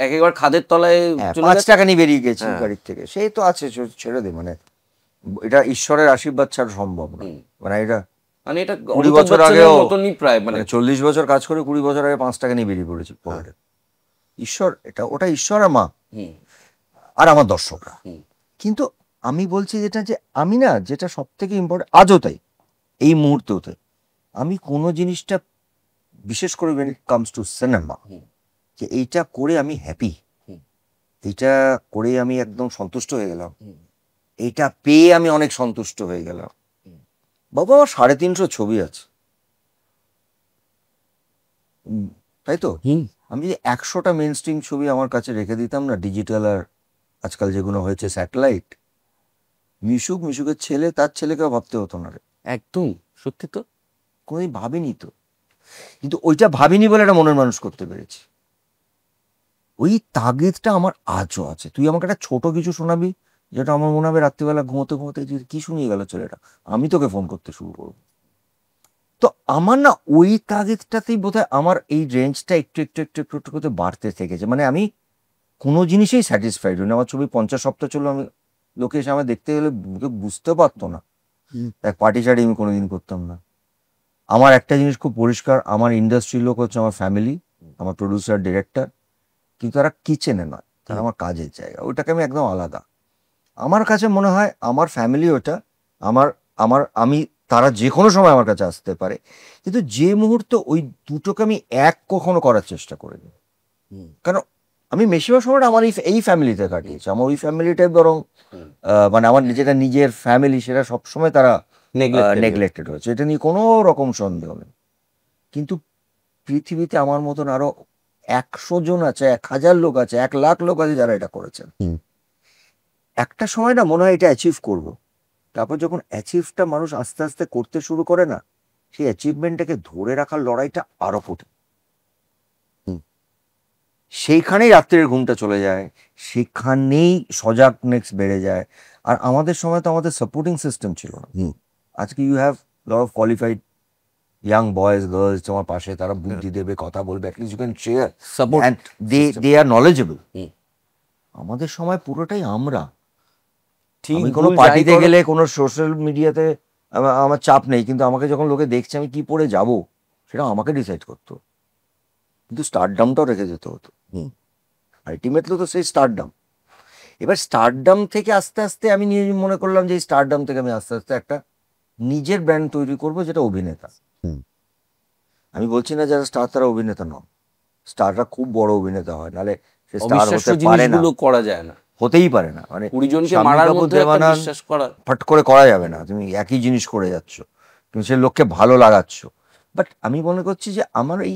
এক একবার খাদের তলায় 5 টাকা নিয়ে বেরিয়ে গেছি গাড়ির থেকে, সেই তো আছে, ছেড়ে দে। মানে এটা ঈশ্বরের আশীর্বাদ ছাড়া সম্ভব না। মানে এটা মানে এটা 20 বছর আগেও মতনই প্রায়, মানে 40 বছর কাজ করে 20 বছর আগে 5 টাকা নিয়ে বেরিয়ে পড়েছি পকেটে। ঈশ্বর, ওটা ঈশ্বর আর মা আর আমার দর্শকরা। কিন্তু আমি বলছি যে আমি না, যেটা সব থেকে ইম্পর্টেন্ট আজও তাই, এই মুহূর্তেতে আমি কোনো জিনিসটা, বিশেষ করে when it comes to cinema, যে এইটা করে আমি হ্যাপি, এইটা করে আমি একদম সন্তুষ্ট হয়ে গেলাম, এইটা পেয়ে আমি অনেক সন্তুষ্ট হয়ে গেলাম। বাবা, আমার 350 ছবি আছে, তাই তো? আমি যদি 100টা মেন স্ট্রিম ছবি আমার কাছে রেখে দিতাম না, ডিজিটাল আর আজকাল যেগুলো হয়েছে স্যাটেলাইট, মিশুকের ছেলে, তার ছেলেকেও ভাবতে হতো না রে। একদম সত্যি তো, কোনোদিন ভাবিনি তো। কিন্তু ওইটা ভাবিনি বলে একটা মনের মানুষ করতে পেরেছি। ওই তাগিদটা আমার আজও আছে। তুই আমাকে একটা ছোট কিছু শোনাবি, যেটা আমার মনে হবে রাত্রিবেলা ঘুমোতে ঘুমোতে যে কি শুনিয়ে গেল ছেলেটা, আমি তোকে ফোন করতে শুরু করবো। তো আমার না ওই তাগিদটাতেই বোধহয় আমার এই রেঞ্জটা একটু একটু একটু একটু একটু করে বাড়তে থেকেছে। মানে আমি কোনো জিনিসেই স্যাটিসফাইড হই না। আমার ছবি 50 সপ্তাহ চললো, আমি লোকে এসে আমার দেখতে গেলে বুঝতে পারতো না। এক পার্টি শাড়ি আমি কোনোদিন করতাম না। আমার একটা জিনিস খুব পরিষ্কার, আমার ইন্ডাস্ট্রির লোক হচ্ছে আমার ফ্যামিলি, আমার প্রডিউসার, ডিরেক্টর, কিন্তু তারা কিচেনে নয়, তারা আমার কাজের জায়গা। ওইটাকে আমি একদম আলাদা। আমার কাছে মনে হয় আমার ফ্যামিলি ওটা, আমার আমার আমি তারা যে কোনো সময় আমার কাছে আসতে পারে, কিন্তু যে মুহূর্তে ওই দুটোকে আমি এক কখনো করার চেষ্টা করিনি। কারণ আমি বেশিরভাগ সময়টা আমার এই ফ্যামিলিতে কাটিয়েছি। আমার ওই ফ্যামিলিটাই বরং মানে আমার যেটা নিজের ফ্যামিলি, সেটা সবসময় তারা নেগলেক্টেড হয়েছে, এটা নিয়ে কোনো রকম সন্দেহ নেই। কিন্তু পৃথিবীতে আমার মতন আরো 100 জন আছে, 1000 লোক আছে, 1,00,000 লোক আছে যারা এটা করেছেন। একটা সময় না মনে হয় এটা অ্যাচিভ করবো, তারপর যখন অ্যাচিভটা মানুষ আস্তে আস্তে করতে শুরু করে না, সেই অ্যাচিভমেন্টটাকে ধরে রাখার লড়াইটা আরো কঠিন। সেইখানেই রাত্রের ঘুমটা চলে যায়, সেখানেই সজাগনেস বেড়ে যায়। আর আমাদের সময় তো আমাদের সাপোর্টিং সিস্টেম ছিল না। আজকে you have lot of qualified young boys girls তোমার পাশে, তারা বুদ্ধি দেবে, কথা বলবে, at least you can share and they are knowledgeable. আমাদের সময় পুরোটাই আমরা। আমি কোনো পার্টিতে গেলে কোনো সোশ্যাল মিডিয়াতে আমার চাপ নেই, কিন্তু আমাকে যখন লোকে দেখছে আমি কি পরে যাব সেটা আমাকে ডিসাইড করতো। কিন্তু স্টারডামটাও রেখে যেতে হতো। আলটিমেটলি তো সেই স্টারডাম। এবার স্টারডাম থেকে আস্তে আস্তে আমি নিজে মনে করলাম যে এই স্টারডাম থেকে আমি আস্তে আস্তে একটা নিজের ব্র্যান্ড তৈরি করব, যেটা অভিনেতা। আমি বলছি না যারা স্টার তারা অভিনেতা নন, স্টাররা খুব বড় অভিনেতা হয়, নাহলে সে স্টার অবিশ্বাস্য হতে পারে না, জিনিসগুলো করা যায় না, হতেই পারে না। মানে 20 জনকে শাম্মী মারার কাপুর, মধ্যে একটা দেবানন্দ বিশ্বাস করা। ফট করে করা যাবে না, তুমি একই জিনিস করে যাচ্ছ, তুমি সে লোককে ভালো লাগাচ্ছ। বাট আমি মনে করছি যে আমার এই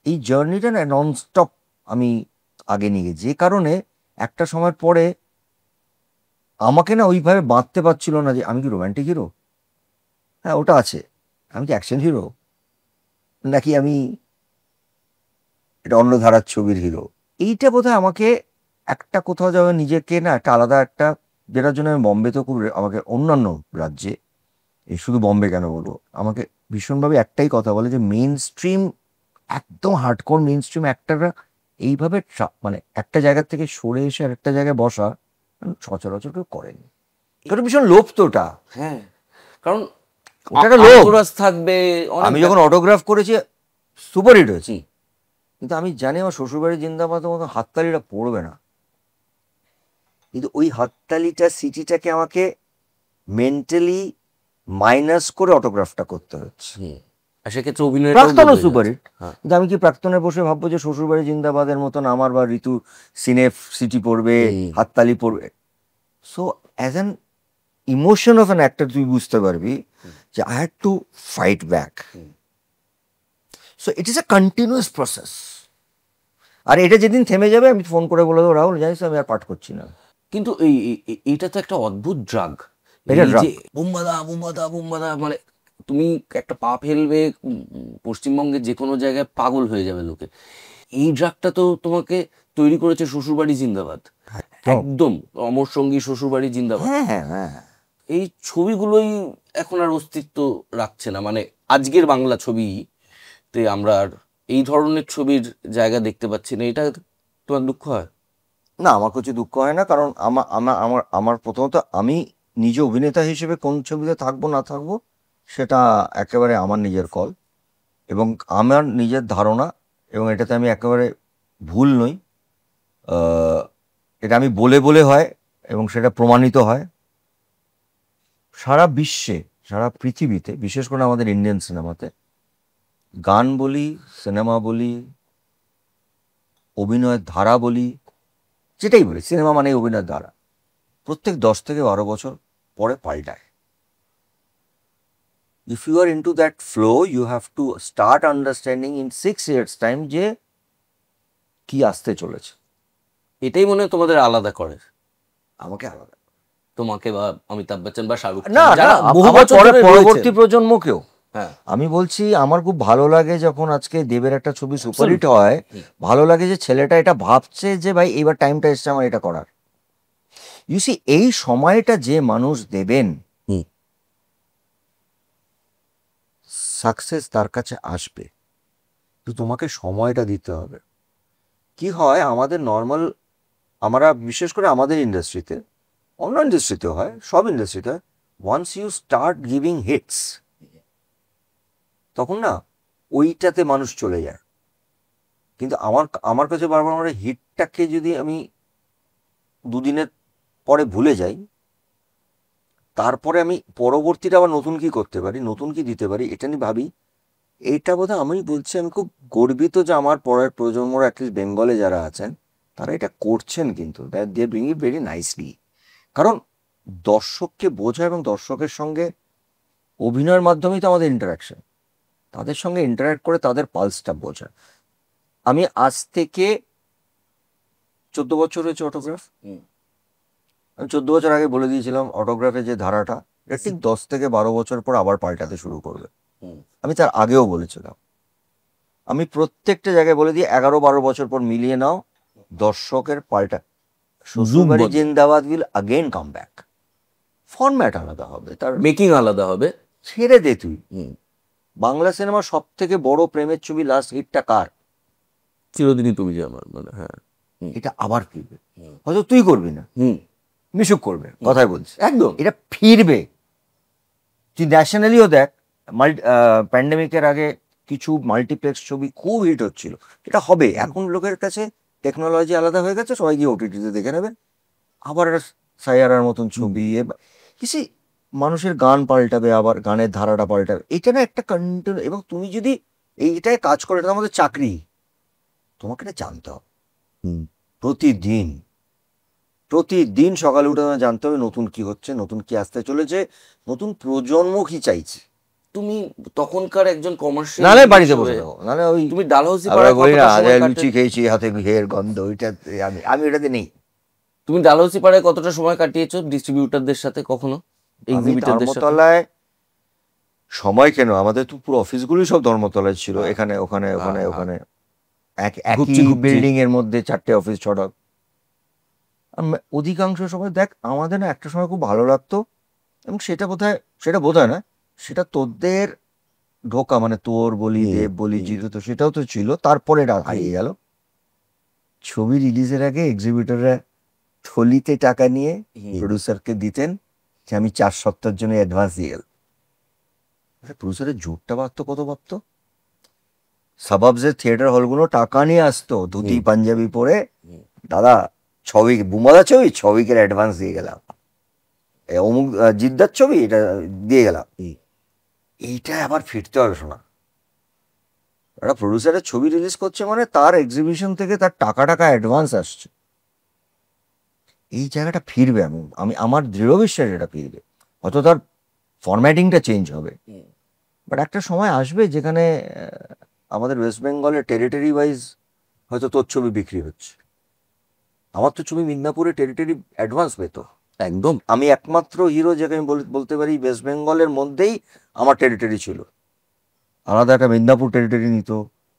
এই জার্নিটা না ননস্টপ আমি আগে নিয়ে গেছি, যে কারণে একটা সময় পরে আমাকে না ওইভাবে বাঁধতে পারছিল না যে আমি কি রোম্যান্টিক হিরো, হ্যাঁ ওটা আছে, আমি কি অ্যাকশন হিরো, নাকি আমি এটা অন্য ধারার ছবির হিরো। এইটা বোধহয় আমাকে একটা কোথাও যাবে নিজেকে না একটা আলাদা একটা, যেটার জন্য আমি বম্বেতেও খুব আমাকে অন্যান্য রাজ্যে, এই শুধু বম্বে কেন বলবো, আমাকে ভীষণভাবে একটাই কথা বলে যে মেইন স্ট্রিম, একদম হার্ডকোর মেইন স্ট্রিম অ্যাক্টররা এইভাবে মানে একটা জায়গা থেকে সরে এসে আর একটা জায়গায় বসা সচরাচর কেউ করেনি। এটা ভীষণ লোভ তো ওটা, হ্যাঁ, কারণ ওটা একটা লোভ। আন্তরাজ থাকবে অনেক আমি যখন অটোগ্রাফ করেছি সুপার হিট হয়েছি, কিন্তু আমি জানি আমার শ্বশুরবাড়ির জিন্দাবাদের মতো হাততালিটা পড়বে না, কিন্তু ওই হাততালিটা সিটিটাকে আমাকে মেন্টালি মাইনাস করে অটোগ্রাফটা করতে হচ্ছে। আর সেক্ষেত্রে অভিনয়টাও প্রাক্তনও বদলে সুপার যাচ্ছে। হিট, হ্যাঁ, কিন্তু আমি কি প্রাক্তনে বসে ভাববো যে শ্বশুরবাড়ি জিন্দাবাদের মতন আমার বা ঋতু সিনে সিটি পড়বে, হাততালি পড়বে? So as an emotion of an actor তুই বুঝতে পারবি যে I had to fight back. So it is a continuous process. আর এটা যেদিন থেমে যাবে আমি ফোন করে বলে দেবো, রাহুল জানিস তো আমি আর পাঠ করছি না। কিন্তু এটা তো একটা অদ্ভুত ড্রাগ, এটা drug। যে বুম্বাদা বুম্বাদা বুম্বাদা, মানে তুমি একটা পা ফেলবে পশ্চিমবঙ্গের যে কোনো জায়গায় পাগল হয়ে যাবে লোকে। এই ড্রাগটা তো তোমাকে তৈরি করেছে শ্বশুরবাড়ি জিন্দাবাদ, একদম অমর সঙ্গী শ্বশুরবাড়ি জিন্দাবাদ। হ্যাঁ হ্যাঁ হ্যাঁ, এই ছবিগুলোই এখন আর অস্তিত্ব রাখছে না, মানে আজকের বাংলা ছবিতে আমরা আর এই ধরনের ছবির জায়গা দেখতে পাচ্ছি না। এটা তোমার দুঃখ হয়? না আমার কিছু দুঃখ হয় না, কারণ আমার আমার আমার আমার প্রথমত আমি নিজে অভিনেতা হিসেবে কোন ছবিতে থাকবো না থাকবো সেটা একেবারে আমার নিজের কল এবং আমার নিজের ধারণা, এবং এটাতে আমি একেবারে ভুল নই। এটা আমি বলে বলে হয় এবং সেটা প্রমাণিত হয় সারা বিশ্বে, সারা পৃথিবীতে, বিশেষ করে আমাদের ইন্ডিয়ান সিনেমাতে। গান বলি, সিনেমা বলি, অভিনয়ের ধারা বলি, যেটাই বলি, সিনেমা মানে অভিনয়ের ধারা প্রত্যেক 10 থেকে 12 বছর পরে পাল্টায়। If you are into that flow you have to start understanding in 6 years time যে কি আসতে চলেছে। এটাই মনে হয় তোমাদের আলাদা করে, আমাকে আলাদা, তোমাকে বা অমিতাভ বচ্চন বা শাহরুখ না খান, না, যারা বহু আমার বছর পরে ধরে পরবর্তী রয়েছেন। প্রজন্মকেও হ্যাঁ, আমি বলছি, আমার খুব ভালো লাগে যখন আজকে দেবের একটা ছবি সুপারহিট হয়, ভালো লাগে যে ছেলেটা এটা ভাবছে যে ভাই এবার টাইমটা এসছে আমার এটা করার। ইউ সি, এই সময়টা যে মানুষ দেবেন সাকসেস তার কাছে আসবে, তো তোমাকে সময়টা দিতে হবে। কি হয় আমাদের নর্মাল, আমরা বিশেষ করে আমাদের ইন্ডাস্ট্রিতে, অন্য ইন্ডাস্ট্রিতেও হয়, সব ইন্ডাস্ট্রিতে হয়, once you start giving hits তখন না ওইটাতে মানুষ চলে যায়। কিন্তু আমার আমার কাছে বারবার আমার হিটটাকে যদি আমি দুদিনের পরে ভুলে যাই, তারপরে আমি পরবর্তীটা আবার নতুন কি করতে পারি, নতুন কি দিতে পারি, এটা নিয়ে ভাবি। এইটা বোধহয় আমি বলছি, আমি খুব গর্বিত যে আমার পরের প্রজন্মরা অ্যাটলিস্ট বেঙ্গলে যারা আছেন তারা এটা করছেন, কিন্তু they bring it very nicely. কারণ দর্শককে বোঝা এবং দর্শকের সঙ্গে অভিনয়ের মাধ্যমেই তো আমাদের ইন্টারাকশন, তাদের সঙ্গে ইন্টারাক্ট করে তাদের পালসটা বোঝা। আমি আজ থেকে 14 বছর হয়েছে অটোগ্রাফ, আমি 14 বছর আগে বলে দিয়েছিলাম অটোগ্রাফের যে ধারাটা এটা ঠিক 10 থেকে 12 বছর পর আবার পাল্টাতে শুরু করবে। আমি তার আগেও বলেছিলাম, আমি প্রত্যেকটা জায়গায় বলে দিই 11-12 বছর পর মিলিয়ে নাও, দর্শকের পাল্টা Shwashurbari Zindabad will again come back. Format আলাদা হবে, তার মেকিং আলাদা হবে। ছেড়ে দে তুই, বাংলা সিনেমার সব থেকে বড় প্রেমের ছবি লাস্ট হিটটা কার? চিরদিনই তুমি যে আমার, মানে হ্যাঁ, এটা আবার ফিরবে, হয়তো তুই করবি না, মিশুক করবে, কথাই বলছি, একদম। এটা ফিরবে। তুই ন্যাশনালিও দেখ, প্যান্ডেমিকের আগে কিছু মাল্টিপ্লেক্স ছবি খুব হিট হচ্ছিল, এটা হবে। এখন লোকের কাছে টেকনোলজি আলাদা হয়ে গেছে, সবাই গিয়ে ওটিটিতে দেখে নেবে, আবার একটা সাইয়ারার মতন ছবি, কিছু মানুষের গান পাল্টাবে, আবার গানের ধারাটা পাল্টাবে, এটা না একটা কন্টিনিউ। এবং তুমি যদি এইটায় কাজ করো, এটা আমাদের চাকরি, তোমাকে এটা জানতে হবে প্রতিদিন। প্রতিদিন সকালে উঠে তোমায় জানতে হবে নতুন কি হচ্ছে, নতুন কি আসতে চলেছে, নতুন প্রজন্ম কি চাইছে। তুমি তখনকার একজন কমার্শিয়াল নাহলে বাড়িতে বসে থাকো, নাহলে ওই তুমি ডালহৌসি আমরা পাড়ায় বলি না, কতটা সময় লুচি খেয়েছি হাতে ঘের গন্ধ, ওইটা আমি আমি ওটাতে নেই। তুমি ডালহৌসি পাড়ায় কতটা সময় কাটিয়েছো ডিস্ট্রিবিউটরদের সাথে, কখনো আমি এক্সিবিটরদের সাথে? ধর্মতলায় সময় কেন, আমাদের তো পুরো অফিসগুলোই সব ধর্মতলায় ছিল, এখানে ওখানে ওখানে ওখানে একই বিল্ডিং এর মধ্যে 4টে অফিস 6টা। অধিকাংশ সময় দেখ, আমাদের না একটা সময় খুব ভালো লাগতো, এবং সেটা বোধহয় না, সেটা তোদের ঢোকা, মানে তোর বলি, দেব বলি, জিতু, তো সেটাও তো ছিল, তারপরে এটা হারিয়ে গেল। ছবি রিলিজের আগে এক্সিবিটররা থলিতে টাকা নিয়ে প্রডিউসারকে দিতেন যে আমি 4 সপ্তাহের জন্য অ্যাডভান্স দিয়ে গেল। প্রডিউসারের জোরটা বাড়তো, কত বাড়তো, সাবাবসের থিয়েটার হলগুলো টাকা নিয়ে আসতো ধুতি পাঞ্জাবি পরে, দাদা 6 উইক বুমাদা ছবি, 6 উইকের অ্যাডভান্স দিয়ে গেলাম, অমুক জিদ্দার ছবি, এটা দিয়ে গেলাম। এইটা আবার ফিরতে হবে শোনা। একটা প্রডিউসারের ছবি রিলিজ করছে মানে তার এক্সিবিশন থেকে তার টাকা টাকা অ্যাডভান্স আসছে, এই জায়গাটা ফিরবে। আমি আমি আমার দৃঢ় বিশ্বাস এটা ফিরবে। হয়তো তার ফরম্যাটিংটা চেঞ্জ হবে, বাট একটা সময় আসবে যেখানে আমাদের ওয়েস্ট বেঙ্গলের টেরিটরি ওয়াইজ হয়তো তোর ছবি বিক্রি হচ্ছে। আমার তো ছবি মিদনাপুরে টেরিটরি অ্যাডভান্স পেত একদম। আমি একমাত্র হিরো যাকে আমি বলতে পারি ওয়েস্ট বেঙ্গলের মধ্যেই আমার টেরিটরি ছিল। আলাদা একটা মিদনাপুর টেরিটরি নিত,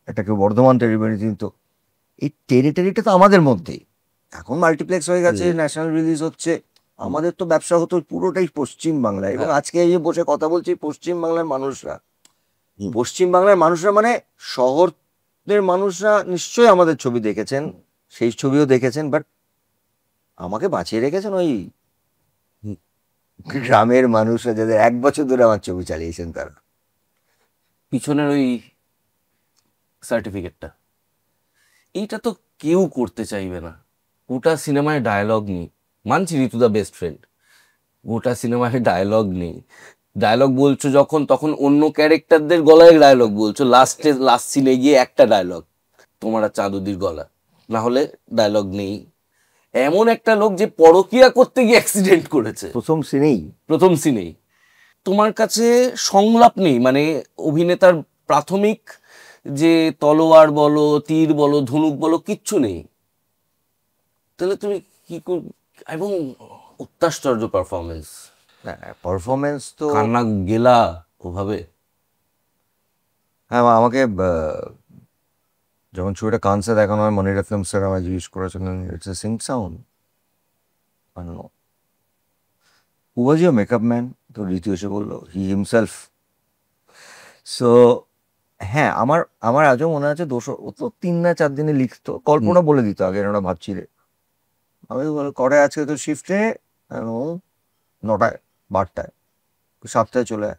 একটা কেউ বর্ধমান টেরিটরি নিত। এই টেরিটরিটা তো আমাদের মধ্যেই। এখন মাল্টিপ্লেক্স হয়ে গেছে, ন্যাশনাল রিলিজ হচ্ছে, আমাদের তো ব্যবসা হতো পুরোটাই পশ্চিম বাংলায়। এবং আজকে এই যে বসে কথা বলছি, পশ্চিম বাংলার মানুষরা মানে শহরের মানুষরা নিশ্চয়ই আমাদের ছবি দেখেছেন, সেই ছবিও দেখেছেন, বাট আমাকে বাঁচিয়ে রেখেছেন ওই গ্রামের মানুষরা, যাদের 1 বছর ধরে আমার ছবি চালিয়েছেন, তারা। পিছনের ওই সার্টিফিকেটটা, এইটা তো কেউ করতে চাইবে না। গোটা সিনেমায় ডায়লগ নেই, মানছি ঋতু দা বেস্ট ফ্রেন্ড, গোটা সিনেমায় ডায়লগ নেই। ডায়লগ বলছো যখন, তখন অন্য ক্যারেক্টারদের গলায় ডায়লগ বলছো, লাস্ট সিনে গিয়ে একটা ডায়লগ, তোমার আর চাঁদুদির গলা, না হলে ডায়লগ নেই। এমন একটা লোক যে পরকিয়া করতে গিয়ে অ্যাক্সিডেন্ট করেছে প্রথম সিনেই। তোমার কাছে সংলাপ নেই, মানে অভিনেতার প্রাথমিক যে তলোয়ার বলো, তীর বলো, ধনুক বলো, কিচ্ছু নেই। তাহলে তুমি কি এবং অত্যাশ্চর্য পারফরমেন্স, পারফরমেন্স তো কান্না গেলা ওভাবে। হ্যাঁ, আমাকে যখন ছবিটা কানসে দেখানো হয়, মনিরত্নম স্যার আমায় জিজ্ঞেস করেছিলেন, it's a sync sound? Who was your makeup man? তো ঋতু এসে বললো, হি হিমসেলফ। সো হ্যাঁ, আমার আমার আজও মনে আছে, ও তো 3 না 4 দিনে লিখতো, কল্পনা বলে দিত আগে, ওরা ভাবছি রে, আমি করে আজকে তো শিফটে 9টায় 12টায়, 7টায় চলে আয়।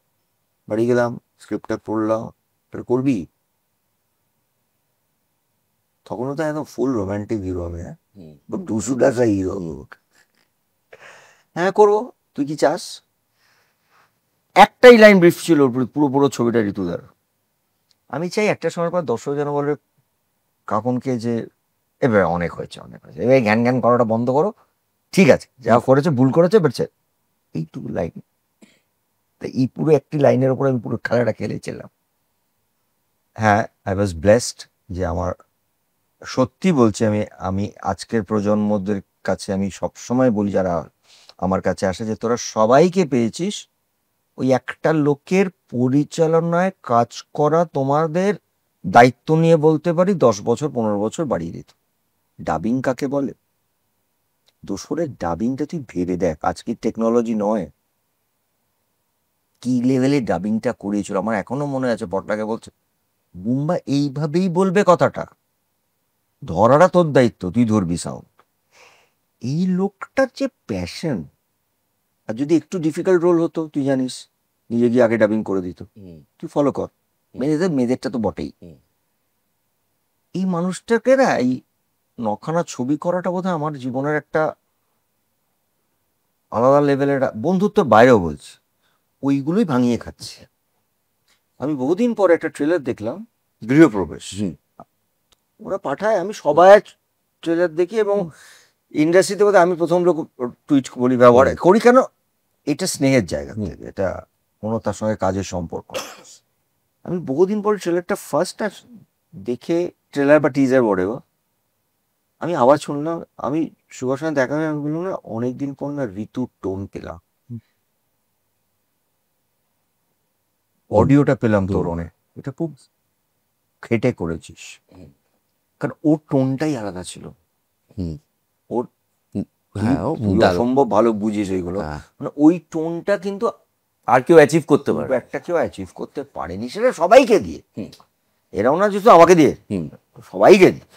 বাড়ি গেলাম, স্ক্রিপ্টটা পড়লাম, এটা করবি? তখনও তো একদম ফুল রোমান্টিক হিরো আমি, হ্যাঁ, টুসুডাসা হিরো। হ্যাঁ করবো, তুই কি চাস? একটাই লাইন ব্রিফ ছিল পুরো পুরো ছবিটা ঋতুদার। আমি চাই একটা সময় পর দর্শক যেন বলে কাকুনকে যে এবার অনেক হয়েছে, এবার জ্ঞান জ্ঞান করাটা বন্ধ করো, ঠিক আছে যা করেছে ভুল করেছে, বেড়ছে এইটুকু লাইন। এই পুরো একটি লাইনের উপর আমি পুরো খেলাটা খেলেছিলাম। হ্যাঁ, আই ওয়াজ ব্লেসড যে আমার, সত্যি বলছি, আমি আমি আজকের প্রজন্মদের কাছে আমি সবসময় বলি, যারা আমার কাছে আসে, যে তোরা সবাইকে পেয়েছিস ওই একটা লোকের পরিচালনায় কাজ করা, তোমাদের দায়িত্ব নিয়ে বলতে পারি 10 বছর 15 বছর বাড়িয়ে দিত। ডাবিং কাকে বলে? দোসরের ডাবিংটা তুই ভেবে দেখ, আজকের টেকনোলজি নয়, কি লেভেলে ডাবিংটা করিয়েছিল। আমার এখনো মনে আছে, পটলাকে বলছে, বুম্বা এইভাবেই বলবে কথাটা, ধরাটা তোর দায়িত্ব, তুই ধরবি সাউন্ড। এই লোকটার যে প্যাশন, আর যদি একটু ডিফিকাল্ট রোল হতো, তুই জানিস, নিজে গিয়ে আগে ডাবিং করে দিত, তুই ফলো কর, মেয়েদেরটা তো বটেই। এই মানুষটাকে না, এই 9খানা ছবি করাটা বোধহয় আমার জীবনের একটা আলাদা লেভেলের বন্ধুত্বর বাইরেও বলছি, ওইগুলোই ভাঙিয়ে খাচ্ছে। আমি বহুদিন পরে একটা ট্রেলার দেখলাম, গৃহপ্রবেশ। ওরা পাঠায়, আমি সবাই ট্রেলার দেখি, এবং ইন্ডাস্ট্রিতে বোধহয় আমি প্রথম লোক টুইট বলি, ব্যবহার করি। কেন? এটা স্নেহের জায়গা থেকে, এটা কোনো তার সঙ্গে কাজের সম্পর্ক। আমি বহুদিন পরে ট্রেলারটা ফার্স্ট দেখে, ট্রেলার বা টিজার বলে, আমি আবার শুনলাম, আমি সুভাষের সঙ্গে দেখা হয়, আমি বললাম না অনেকদিন পর না ঋতুর টোন পেলাম, অডিওটা পেলাম তোর অনেক, এটা খুব খেটে করেছিস। কারণ ওর টোনটাই আলাদা ছিল। ওর তুই অসম্ভব ভালো বুঝিস এইগুলো, মানে ওই টোনটা কিন্তু আর কেউ অ্যাচিভ করতে পারে, একটা কেউ অ্যাচিভ করতে পারেনি, সেটা সবাইকে দিয়ে, এরাও না যেহেতু আমাকে দিয়ে, সবাইকে দিয়ে।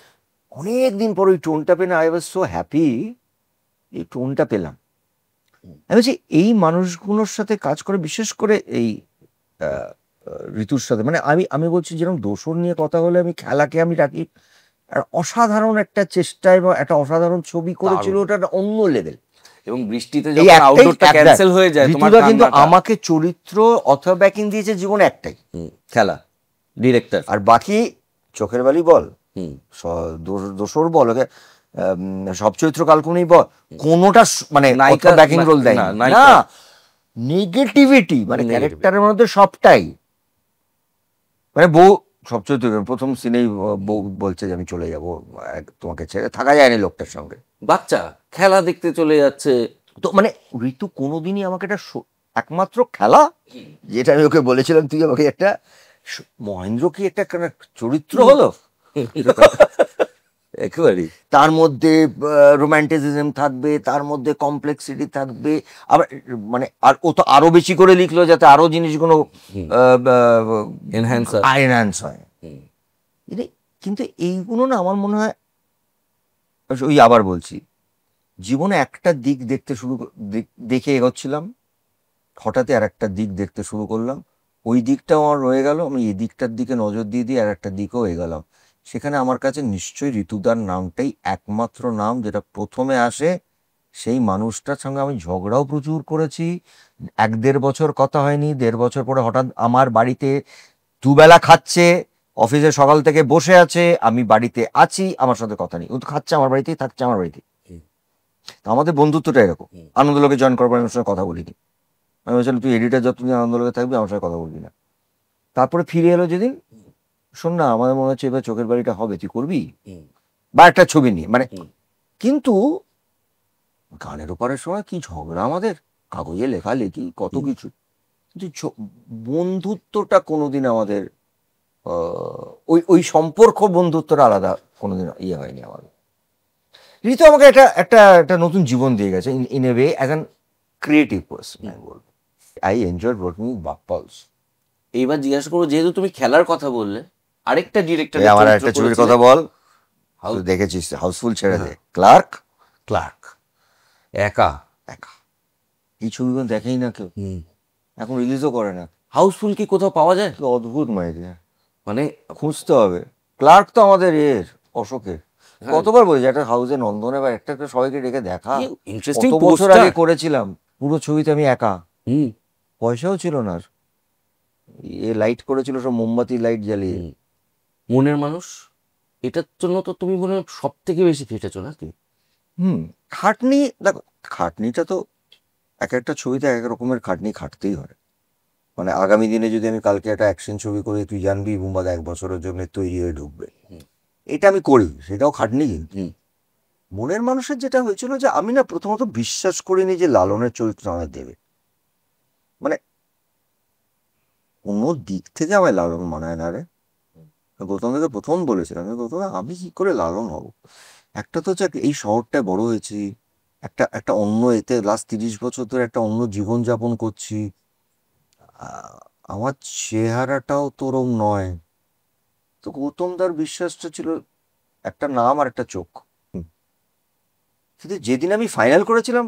অনেক দিন পর ওই টোনটা পেলে আই ওয়াজ সো হ্যাপি, এই টোনটা পেলাম। আমি বলছি এই মানুষগুলোর সাথে কাজ করে, বিশেষ করে এই ঋতুর সাথে, মানে আমি বলছি যেরকম দোসর নিয়ে কথা হলে আমি খেলাকে আমি রাখি, আর অসাধারণ একটা চেষ্টা এবং একটা অসাধারণ ছবি করেছিল, ওটা একটা অন্য লেভেল। এবং বৃষ্টিতে যখন আউটডোরটা ক্যান্সেল হয়ে যায়, তোমার কিন্তু আমাকে চরিত্র অথবা ব্যাকিং দিয়েছে জীবনে একটাই, খেলা, ডিরেক্টর। আর বাকি চোখের বালি বল, দোসর বল, সব চরিত্র কাল্পনিক বল, কোনোটা মানে নায়িকা ব্যাকিং রোল দেয় না, নেগেটিভিটি, মানে ক্যারেক্টারের মধ্যে সবটাই, মানে বউ সব চরিত্র প্রথম সিনেই বউ বলছে যে আমি চলে যাবো, তোমাকে ছেড়ে থাকা যায়নি লোকটার সঙ্গে, বাচ্চা খেলা দেখতে চলে যাচ্ছে। তো মানে ঋতু কোনোদিনই আমাকে একটা একমাত্র খেলা, যেটা আমি ওকে বলেছিলাম, তুই আমাকে একটা মহেন্দ্র কি একটা চরিত্র হলো একেবারেই, তার মধ্যে রোম্যান্টিসিজম থাকবে, তার মধ্যে কমপ্লেক্সিটি থাকবে, আবার মানে আর ও তো আরো বেশি করে লিখলো যাতে আরো জিনিসগুলো এনহ্যান্স হয়। কিন্তু এইগুলো না আমার মনে হয়, ওই আবার বলছি, জীবনে একটা দিক দেখতে দেখে এগোচ্ছিলাম, হঠাৎ আর একটা দিক দেখতে শুরু করলাম, ওই দিকটাও আমার রয়ে গেল, আমি এই দিকটার দিকে নজর দিয়ে আর একটা দিকেও এগোলাম। সেখানে আমার কাছে নিশ্চয়ই ঋতুদার নামটাই একমাত্র নাম যেটা প্রথমে আসে। সেই মানুষটার সঙ্গে আমি ঝগড়াও প্রচুর করেছি, 1-1.5 বছর কথা হয়নি, 1.5 বছর পরে হঠাৎ আমার বাড়িতে দুবেলা খাচ্ছে, অফিসে সকাল থেকে বসে আছে, আমি বাড়িতে আছি, আমার সাথে কথা নেই, ও তো খাচ্ছে আমার বাড়িতেই, থাকছে আমার বাড়িতেই। আমাদের বন্ধুত্বটা এরকম, আনন্দলোকে জয়েন করবার আমার সঙ্গে কথা বলিনি, আমি বলছিলাম তুই এডিটার যতদিন আনন্দলোকে থাকবি আমার সঙ্গে কথা বলবি না। তারপরে ফিরে এলো যেদিন, শোন না আমাদের মনে হচ্ছে এবার চোখের বাড়িটা হবে, তুই করবি, বা একটা ছবি নিয়ে, মানে কিন্তু গানের ওপারের সময় কি ঝগড়া আমাদের, কাগজে লেখালেখি কত কিছু, কিন্তু বন্ধুত্বটা কোনোদিন আমাদের ওই ওই সম্পর্ক, বন্ধুত্বটা আলাদা কোনোদিন ইয়ে হয়নি আমাদের। ঋতু আমাকে একটা একটা নতুন জীবন দিয়ে গেছে, in a way as an creative person আমি বলবো। আই এনজয়েড ওয়ার্কিং উইথ বাপ্পালস। এইবার জিজ্ঞাসা করবো, যেহেতু তুমি খেলার কথা বললে, আরেকটা ডিরেক্টর, আমার একটা ছবির কথা বল, দেখেছিস হাউসফুল ছেড়ে দে, ক্লার্ক একা একা, এই ছবিগুলো দেখেই না কেউ, এখন রিলিজও করে না। হাউসফুল কি কোথাও পাওয়া যায়? অদ্ভুত মাইরি, মানে খুঁজতে হবে। ক্লার্ক তো আমাদের অশোকের, কতবার বলছি একটা হাউসে নন্দনে বা একটা সবাইকে ডেকে দেখা, ইন্টারেস্টিং, বছর আগে করেছিলাম, পুরো ছবিতে আমি একা, পয়সাও ছিল না, লাইট করেছিল সব মোমবাতি লাইট জ্বালিয়ে। মনের মানুষ, এটার জন্য তো তুমি মনে হয় সব থেকে বেশি খেটেছো নাকি? খাটনি, দেখো খাটনিটা তো এক একটা ছবিতে এক এক রকমের খাটনি খাটতেই হয়। মানে আগামী দিনে যদি আমি কালকে একটা অ্যাকশন ছবি করি, তুই জানবি বুম্বাদ 1 বছরের জন্য তৈরি হয়ে ঢুকবে, এটা আমি করি, সেটাও খাটনি। মনের মানুষের যেটা হয়েছিল যে আমি না প্রথমত বিশ্বাস করিনি যে লালনের চরিত্র আমায় দেবে, মানে কোনো দিক থেকে আমায় লালন মানায় না রে। গৌতম দাকে প্রথম বলেছিলাম, গৌতম আমি কি করে লালন হব, একটা তো হচ্ছে এই শহরটায় বড় হয়েছি, একটা একটা অন্য এতে লাস্ট 30 বছর ধরে একটা অন্য জীবন যাপন করছি, আমার চেহারাটাও তো ওরম নয়। তো গৌতম দার বিশ্বাসটা ছিল একটা নাম আর একটা চোখ। কিন্তু যেদিন আমি ফাইনাল করেছিলাম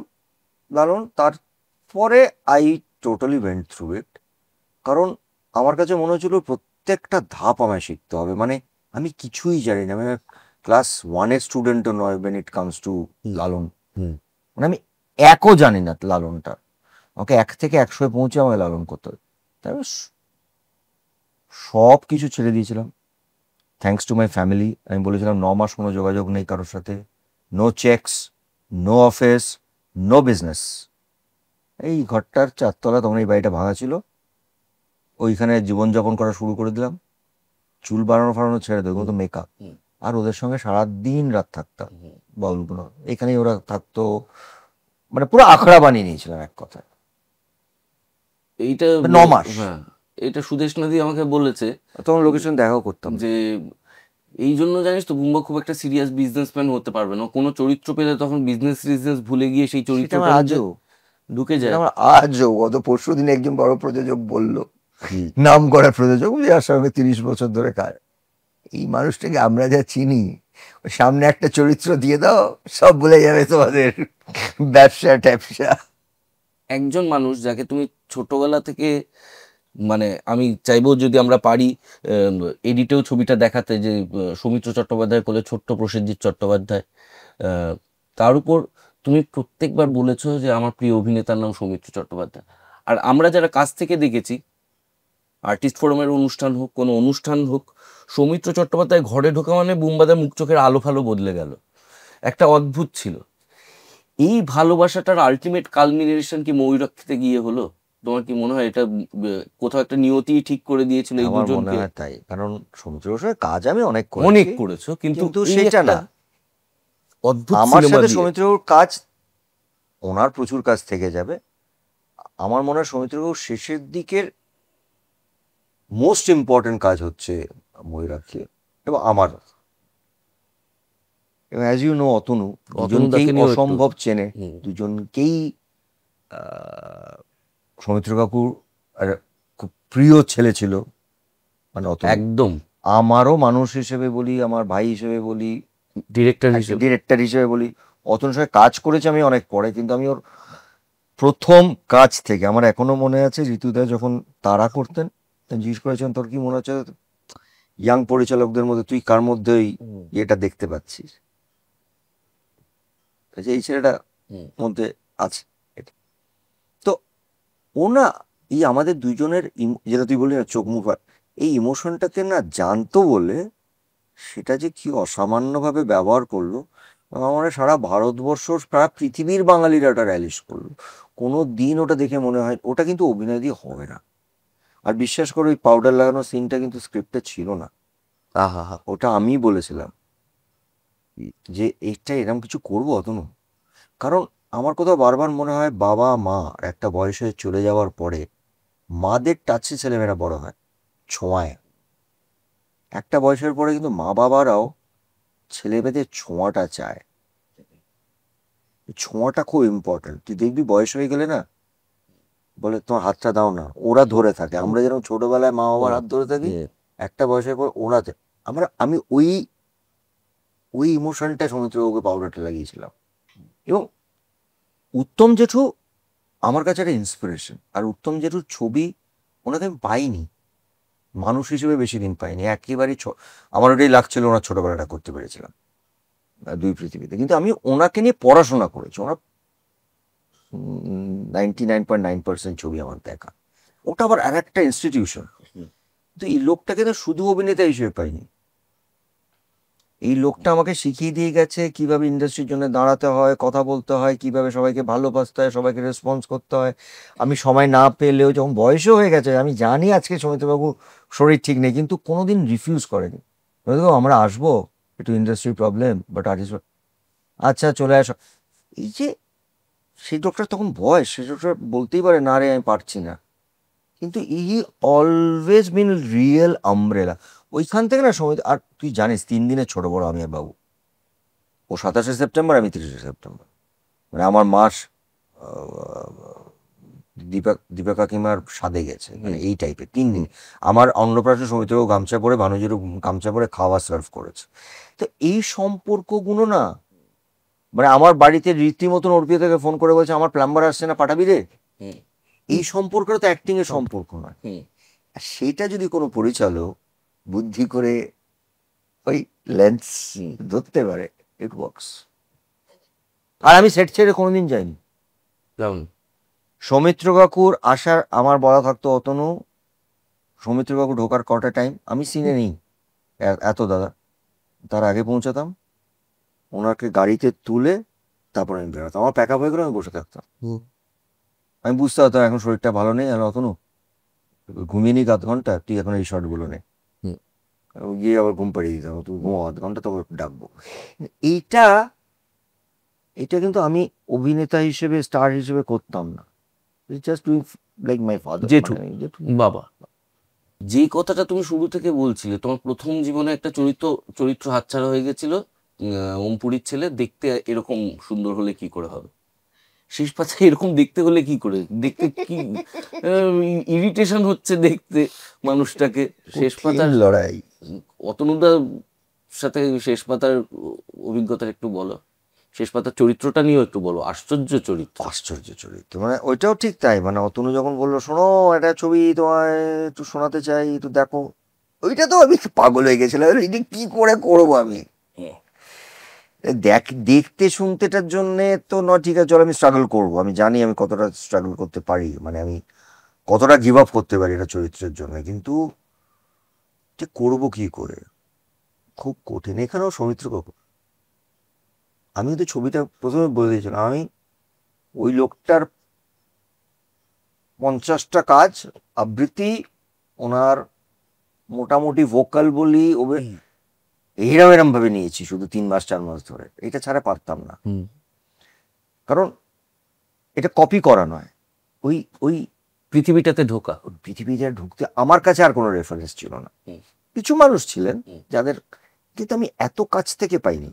লালন, তারপরে I totally went through it, কারণ আমার কাছে মনে হচ্ছিল প্রত্যেকটা ধাপ আমায় শিখতে হবে, মানে আমি কিছুই জানি না, আমি ক্লাস 1-এর স্টুডেন্টও নয় when it comes to লালন, মানে আমি একও জানি না লালনটা, আমাকে 1 থেকে 100 পৌঁছে আমাকে লালন করতে হবে। তারপর সব কিছু ছেড়ে দিয়েছিলাম, থ্যাঙ্কস টু মাই ফ্যামিলি। আমি বলেছিলাম 9 মাস কোনো যোগাযোগ নেই কারোর সাথে, no checks, no office, no business. এই ঘরটার 4 তলা, তখন এই বাড়িটা ভাঙা ছিল, ওইখানে জীবনযাপন করা শুরু করে দিলাম। চুল বাড়ানো ফাড়ানো ছেড়ে দেবো, তো মেকআপ। আর ওদের সঙ্গে সারাদিন রাত থাকতাম, বাউলগুলো এখানেই ওরা থাকতো, মানে পুরো আখড়া বানিয়ে নিয়েছিলাম এক কথায়। এইটা 9 মাস হ্যাঁ, এটা সুদেশ নদী আমাকে বলেছে তখন লোকেশন দেখাও করতাম। যে এই জন্য জানিস তো বুম্বা খুব একটা সিরিয়াস বিজনেসম্যান হতে পারবে না, কোনো চরিত্র পেলে তখন বিজনেস ভুলে গিয়ে সেই সেটা চরিত্রটা আমার আজও, ঢুকে যায়। আমার আজও, গত পরশু দিন একজন বড় প্রযোজক বলল, নাম করা প্রযোজক, যার সঙ্গে 30 বছর ধরে কাজ, এই মানুষটাকে আমরা যা চিনি, ওর সামনে একটা চরিত্র দিয়ে দাও, সব ভুলে যাবে তোমাদের ব্যবসা ট্যাবসা। একজন মানুষ যাকে তুমি ছোটবেলা থেকে, মানে আমি চাইবো যদি আমরা পারি এডিটেও ছবিটা দেখাতে, যে সৌমিত্র চট্টোপাধ্যায় কোলে ছোট্ট প্রসেনজিৎ চট্টোপাধ্যায়, আহ, তার উপর তুমি প্রত্যেকবার বলেছো যে আমার প্রিয় অভিনেতার নাম সৌমিত্র চট্টোপাধ্যায়। আর আমরা যারা কাছ থেকে দেখেছি, আর্টিস্ট ফোরামের অনুষ্ঠান হোক, কোনো অনুষ্ঠান হোক, সৌমিত্র চট্টোপাধ্যায় ঘরে ঢোকা মানে বুম্বাদের মুখ চোখের আলো ফালো বদলে গেল, একটা অদ্ভুত ছিল। এই ভালোবাসাটার আলটিমেট কালমিনেশন কি ময়ূরাক্ষীতে গিয়ে হলো? তোমার কি মনে হয় এটা কোথাও একটা নিয়তি ঠিক করে দিয়েছিল এই আমার মনে দুজনকে? হয় তাই, কারণ সমুদ্র বসুর কাজ আমি অনেক অনেক করেছি, করেছো, কিন্তু কিন্তু এই সেটা একটা না। অদ্ভুত আমার সিনেমা সাথে দিয়ে। সৌমিত্রবাবুর কাজ, ওনার প্রচুর কাজ থেকে যাবে। আমার মনে হয় সৌমিত্রবাবুর শেষের দিকের মোস্ট ইম্পর্টেন্ট কাজ হচ্ছে ময়ূরাক্ষী, এবং আমার, এবং অ্যাজ ইউ নো অতনু, দুজনকেই অতনুদাকে নিয়েও একটু অসম্ভব চেনে, হুম, দুজনকেই সৌমিত্র কাকুর আর খুব প্রিয় ছেলে ছিল, মানে অতনু। একদম আমারও মানুষ হিসেবে বলি, আমার ভাই হিসেবে বলি, ডিরেক্টর হিসেবে। ডিরেক্টর হিসেবে বলি। অতনুর সঙ্গে কাজ করেছি আমি অনেক পরে, কিন্তু আমি ওর প্রথম কাজ থেকে আমার এখনো মনে আছে, ঋতুদা যখন তারা করতেন, তখন জিজ্ঞেস করেছেন তোর কি মনে হচ্ছে ইয়াং পরিচালকদের মধ্যে তুই কার মধ্যে ওই এটা দেখতে পাচ্ছিস, যে এই ছেলেটা মধ্যে আছে এটা। তো ও না, এই আমাদের দুইজনের যেটা তুই বললি না চোখ মুখ এই ইমোশনটাকে না জানতো বলে সেটা যে কি অসামান্যভাবে ব্যবহার করলো। আমার মনে হয় সারা ভারতবর্ষ, সারা পৃথিবীর বাঙালিরা ওটা র্যালিশ করলো। কোনো দিন ওটা দেখে মনে হয় ওটা কিন্তু অভিনয় দিয়ে হবে না। আর বিশ্বাস করো, ওই পাউডার লাগানো সিনটা কিন্তু স্ক্রিপ্টে ছিল না, আহা হা, ওটা আমি বলেছিলাম যে এটা এরকম কিছু করবো অতনু। কারণ আমার কোথাও বারবার মনে হয় বাবা মা একটা বয়সে চলে যাওয়ার পরে মাদের টাচে ছেলেমেয়েরা বড় হয়, ছোঁয়ায়। একটা বয়সের পরে কিন্তু মা বাবারাও ছেলেমেয়েদের ছোঁয়াটা চায়। ছোঁয়াটা খুব ইম্পর্টেন্ট। তুই দেখবি বয়স হয়ে গেলে না বলে তোমার হাতটা দাও না, ওরা ধরে থাকে। আমরা যেরকম ছোটবেলায় মা বাবার হাত ধরে থাকি, একটা বয়সের পর ওরা আমি ওই ওই ইমোশনটা সৌমিত্রবাবুকে পাউডারটা লাগিয়েছিলাম। এবং উত্তম জেঠু আমার কাছে একটা ইন্সপিরেশন। আর উত্তম জেঠুর ছবি ওনাকে আমি পাইনি, মানুষ হিসেবে বেশি দিন পাইনি একেবারেই। আমার ওটাই লাগছিল ওনার ছোটবেলাটা করতে পেরেছিলাম দুই পৃথিবীতে। কিন্তু আমি ওনাকে নিয়ে পড়াশোনা করেছি, ওনার 99.9% ছবি আমার দেখা। ওটা আবার আর একটা ইনস্টিটিউশন। তো এই লোকটাকে তো শুধু অভিনেতা হিসেবে পাইনি, এই লোকটা আমাকে শিখিয়ে দিয়ে গেছে কিভাবে ইন্ডাস্ট্রির জন্য দাঁড়াতে হয়, কথা বলতে হয়, কিভাবে সবাইকে ভালোবাসতে হয়, সবাইকে রেসপন্স করতে হয়। আমি সময় না পেলেও, যখন বয়সও হয়ে গেছে, আমি জানি আজকে সৌমিত্রবাবু শরীর ঠিক নেই, কিন্তু কোনোদিন রিফিউজ করেনি। আমরা আসবো, একটু ইন্ডাস্ট্রির প্রবলেম, বাট আর্টিস্ট, আচ্ছা চলে আসো। এই যে সেই লোকটার তখন বয়স, সেই লোকটা বলতেই পারে না রে আমি পারছি না, কিন্তু ই অলওয়েজ বিন রিয়েল আমব্রেলা। ওইখান থেকে না সময়, আর তুই জানিস 3 দিনের ছোট বড় আমি আর বাবু। ও 27শে সেপ্টেম্বর, আমি 30শে সেপ্টেম্বর, মানে আমার মাস দীপা কাকিমার সাদে গেছে, মানে এই টাইপের 3 দিন। আমার অন্নপ্রাশন সমিতিও গামছা পরে, ভানুজিরও গামছা পরে খাওয়া সার্ভ করেছে। তো এই সম্পর্কগুলো না, মানে আমার বাড়িতে রীতিমতন অর্পিত থেকে ফোন করে বলছে আমার প্লাম্বার আসছে না, পাঠাবি রে। এই সম্পর্কটা তো অ্যাক্টিং এর সম্পর্ক নয়। আর সেটা যদি কোনো পরিচালক বুদ্ধি করে ওই লেন্স ধরতে পারে, ইট ওয়ার্কস। আর আমি সেট ছেড়ে কোনোদিন যাইনি। যেমন সৌমিত্র কাকুর আসার আমার বলা থাকতো, অতনু সৌমিত্র কাকু ঢোকার কটা টাইম আমি সিনে নেই, এত দাদা, তার আগে পৌঁছাতাম, ওনাকে গাড়িতে তুলে তারপরে আমি বেরোতাম, আমার প্যাক আপ হয়ে গেলে আমি বসে থাকতাম। আমি বুঝতে পারতাম এখন শরীরটা ভালো নেই, আর অতনু ঘুমিয়ে নিক আধ ঘন্টা, তুই এখন এই শর্টগুলো নে, গিয়ে আবার ঘুম পাড়িয়ে দিতাম, তুই ঘুমো আধ ঘন্টা, তবে ডাকবো। এইটা এটা কিন্তু আমি অভিনেতা হিসেবে, স্টার হিসেবে করতাম না, just doing like my father, জেঠু, বাবা। যে কথাটা তুমি শুরু থেকে বলছিলে, তোমার প্রথম জীবনে একটা চরিত্র হাতছাড়া হয়ে গেছিল, ওমপুরীর ছেলে, দেখতে এরকম সুন্দর হলে কি করে হবে, শেষ পাতায় এরকম দেখতে হলে কি করে, দেখতে কি ইরিটেশন হচ্ছে দেখতে মানুষটাকে। শেষ পাতার লড়াই। অতনুদার সাথে শেষ পাতার অভিজ্ঞতা একটু বলো, শেষ পাতার চরিত্রটা নিয়েও একটু বলো। আশ্চর্য চরিত্র, মানে ওইটাও ঠিক তাই, মানে অতনু যখন বললো শোনো একটা ছবি তোমায় একটু শোনাতে চাই, একটু দেখো, ওইটা তো আমি পাগল হয়ে গেছিলাম, এটা কি করে করবো আমি, দেখতে শুনতেটার জন্য তো নয়, ঠিক আছে চলো আমি স্ট্রাগল করবো, আমি জানি আমি কতটা স্ট্রাগল করতে পারি, মানে আমি কতটা গিভ আপ করতে পারি এটা চরিত্রের জন্য, কিন্তু যে করবো কি করে, খুব কঠিন। এখানেও সৌমিত্র কাকুর, আমি তো ছবিটা প্রথমে বলে দিয়েছিলাম, আমি ওই লোকটার 50টা কাজ আবৃত্তি, ওনার মোটামুটি ভোকাল বলি এরম এরম ভাবে নিয়েছি শুধু 3 মাস 4 মাস ধরে, এটা ছাড়া পারতাম না, কারণ এটা কপি করা নয়, ওই ওই পৃথিবীটাতে ঢোকা, পৃথিবীতে ঢুকতে আমার কাছে আর কোনো রেফারেন্স ছিল না। কিছু মানুষ ছিলেন যাদের, কিন্তু আমি এত কাছ থেকে পাইনি।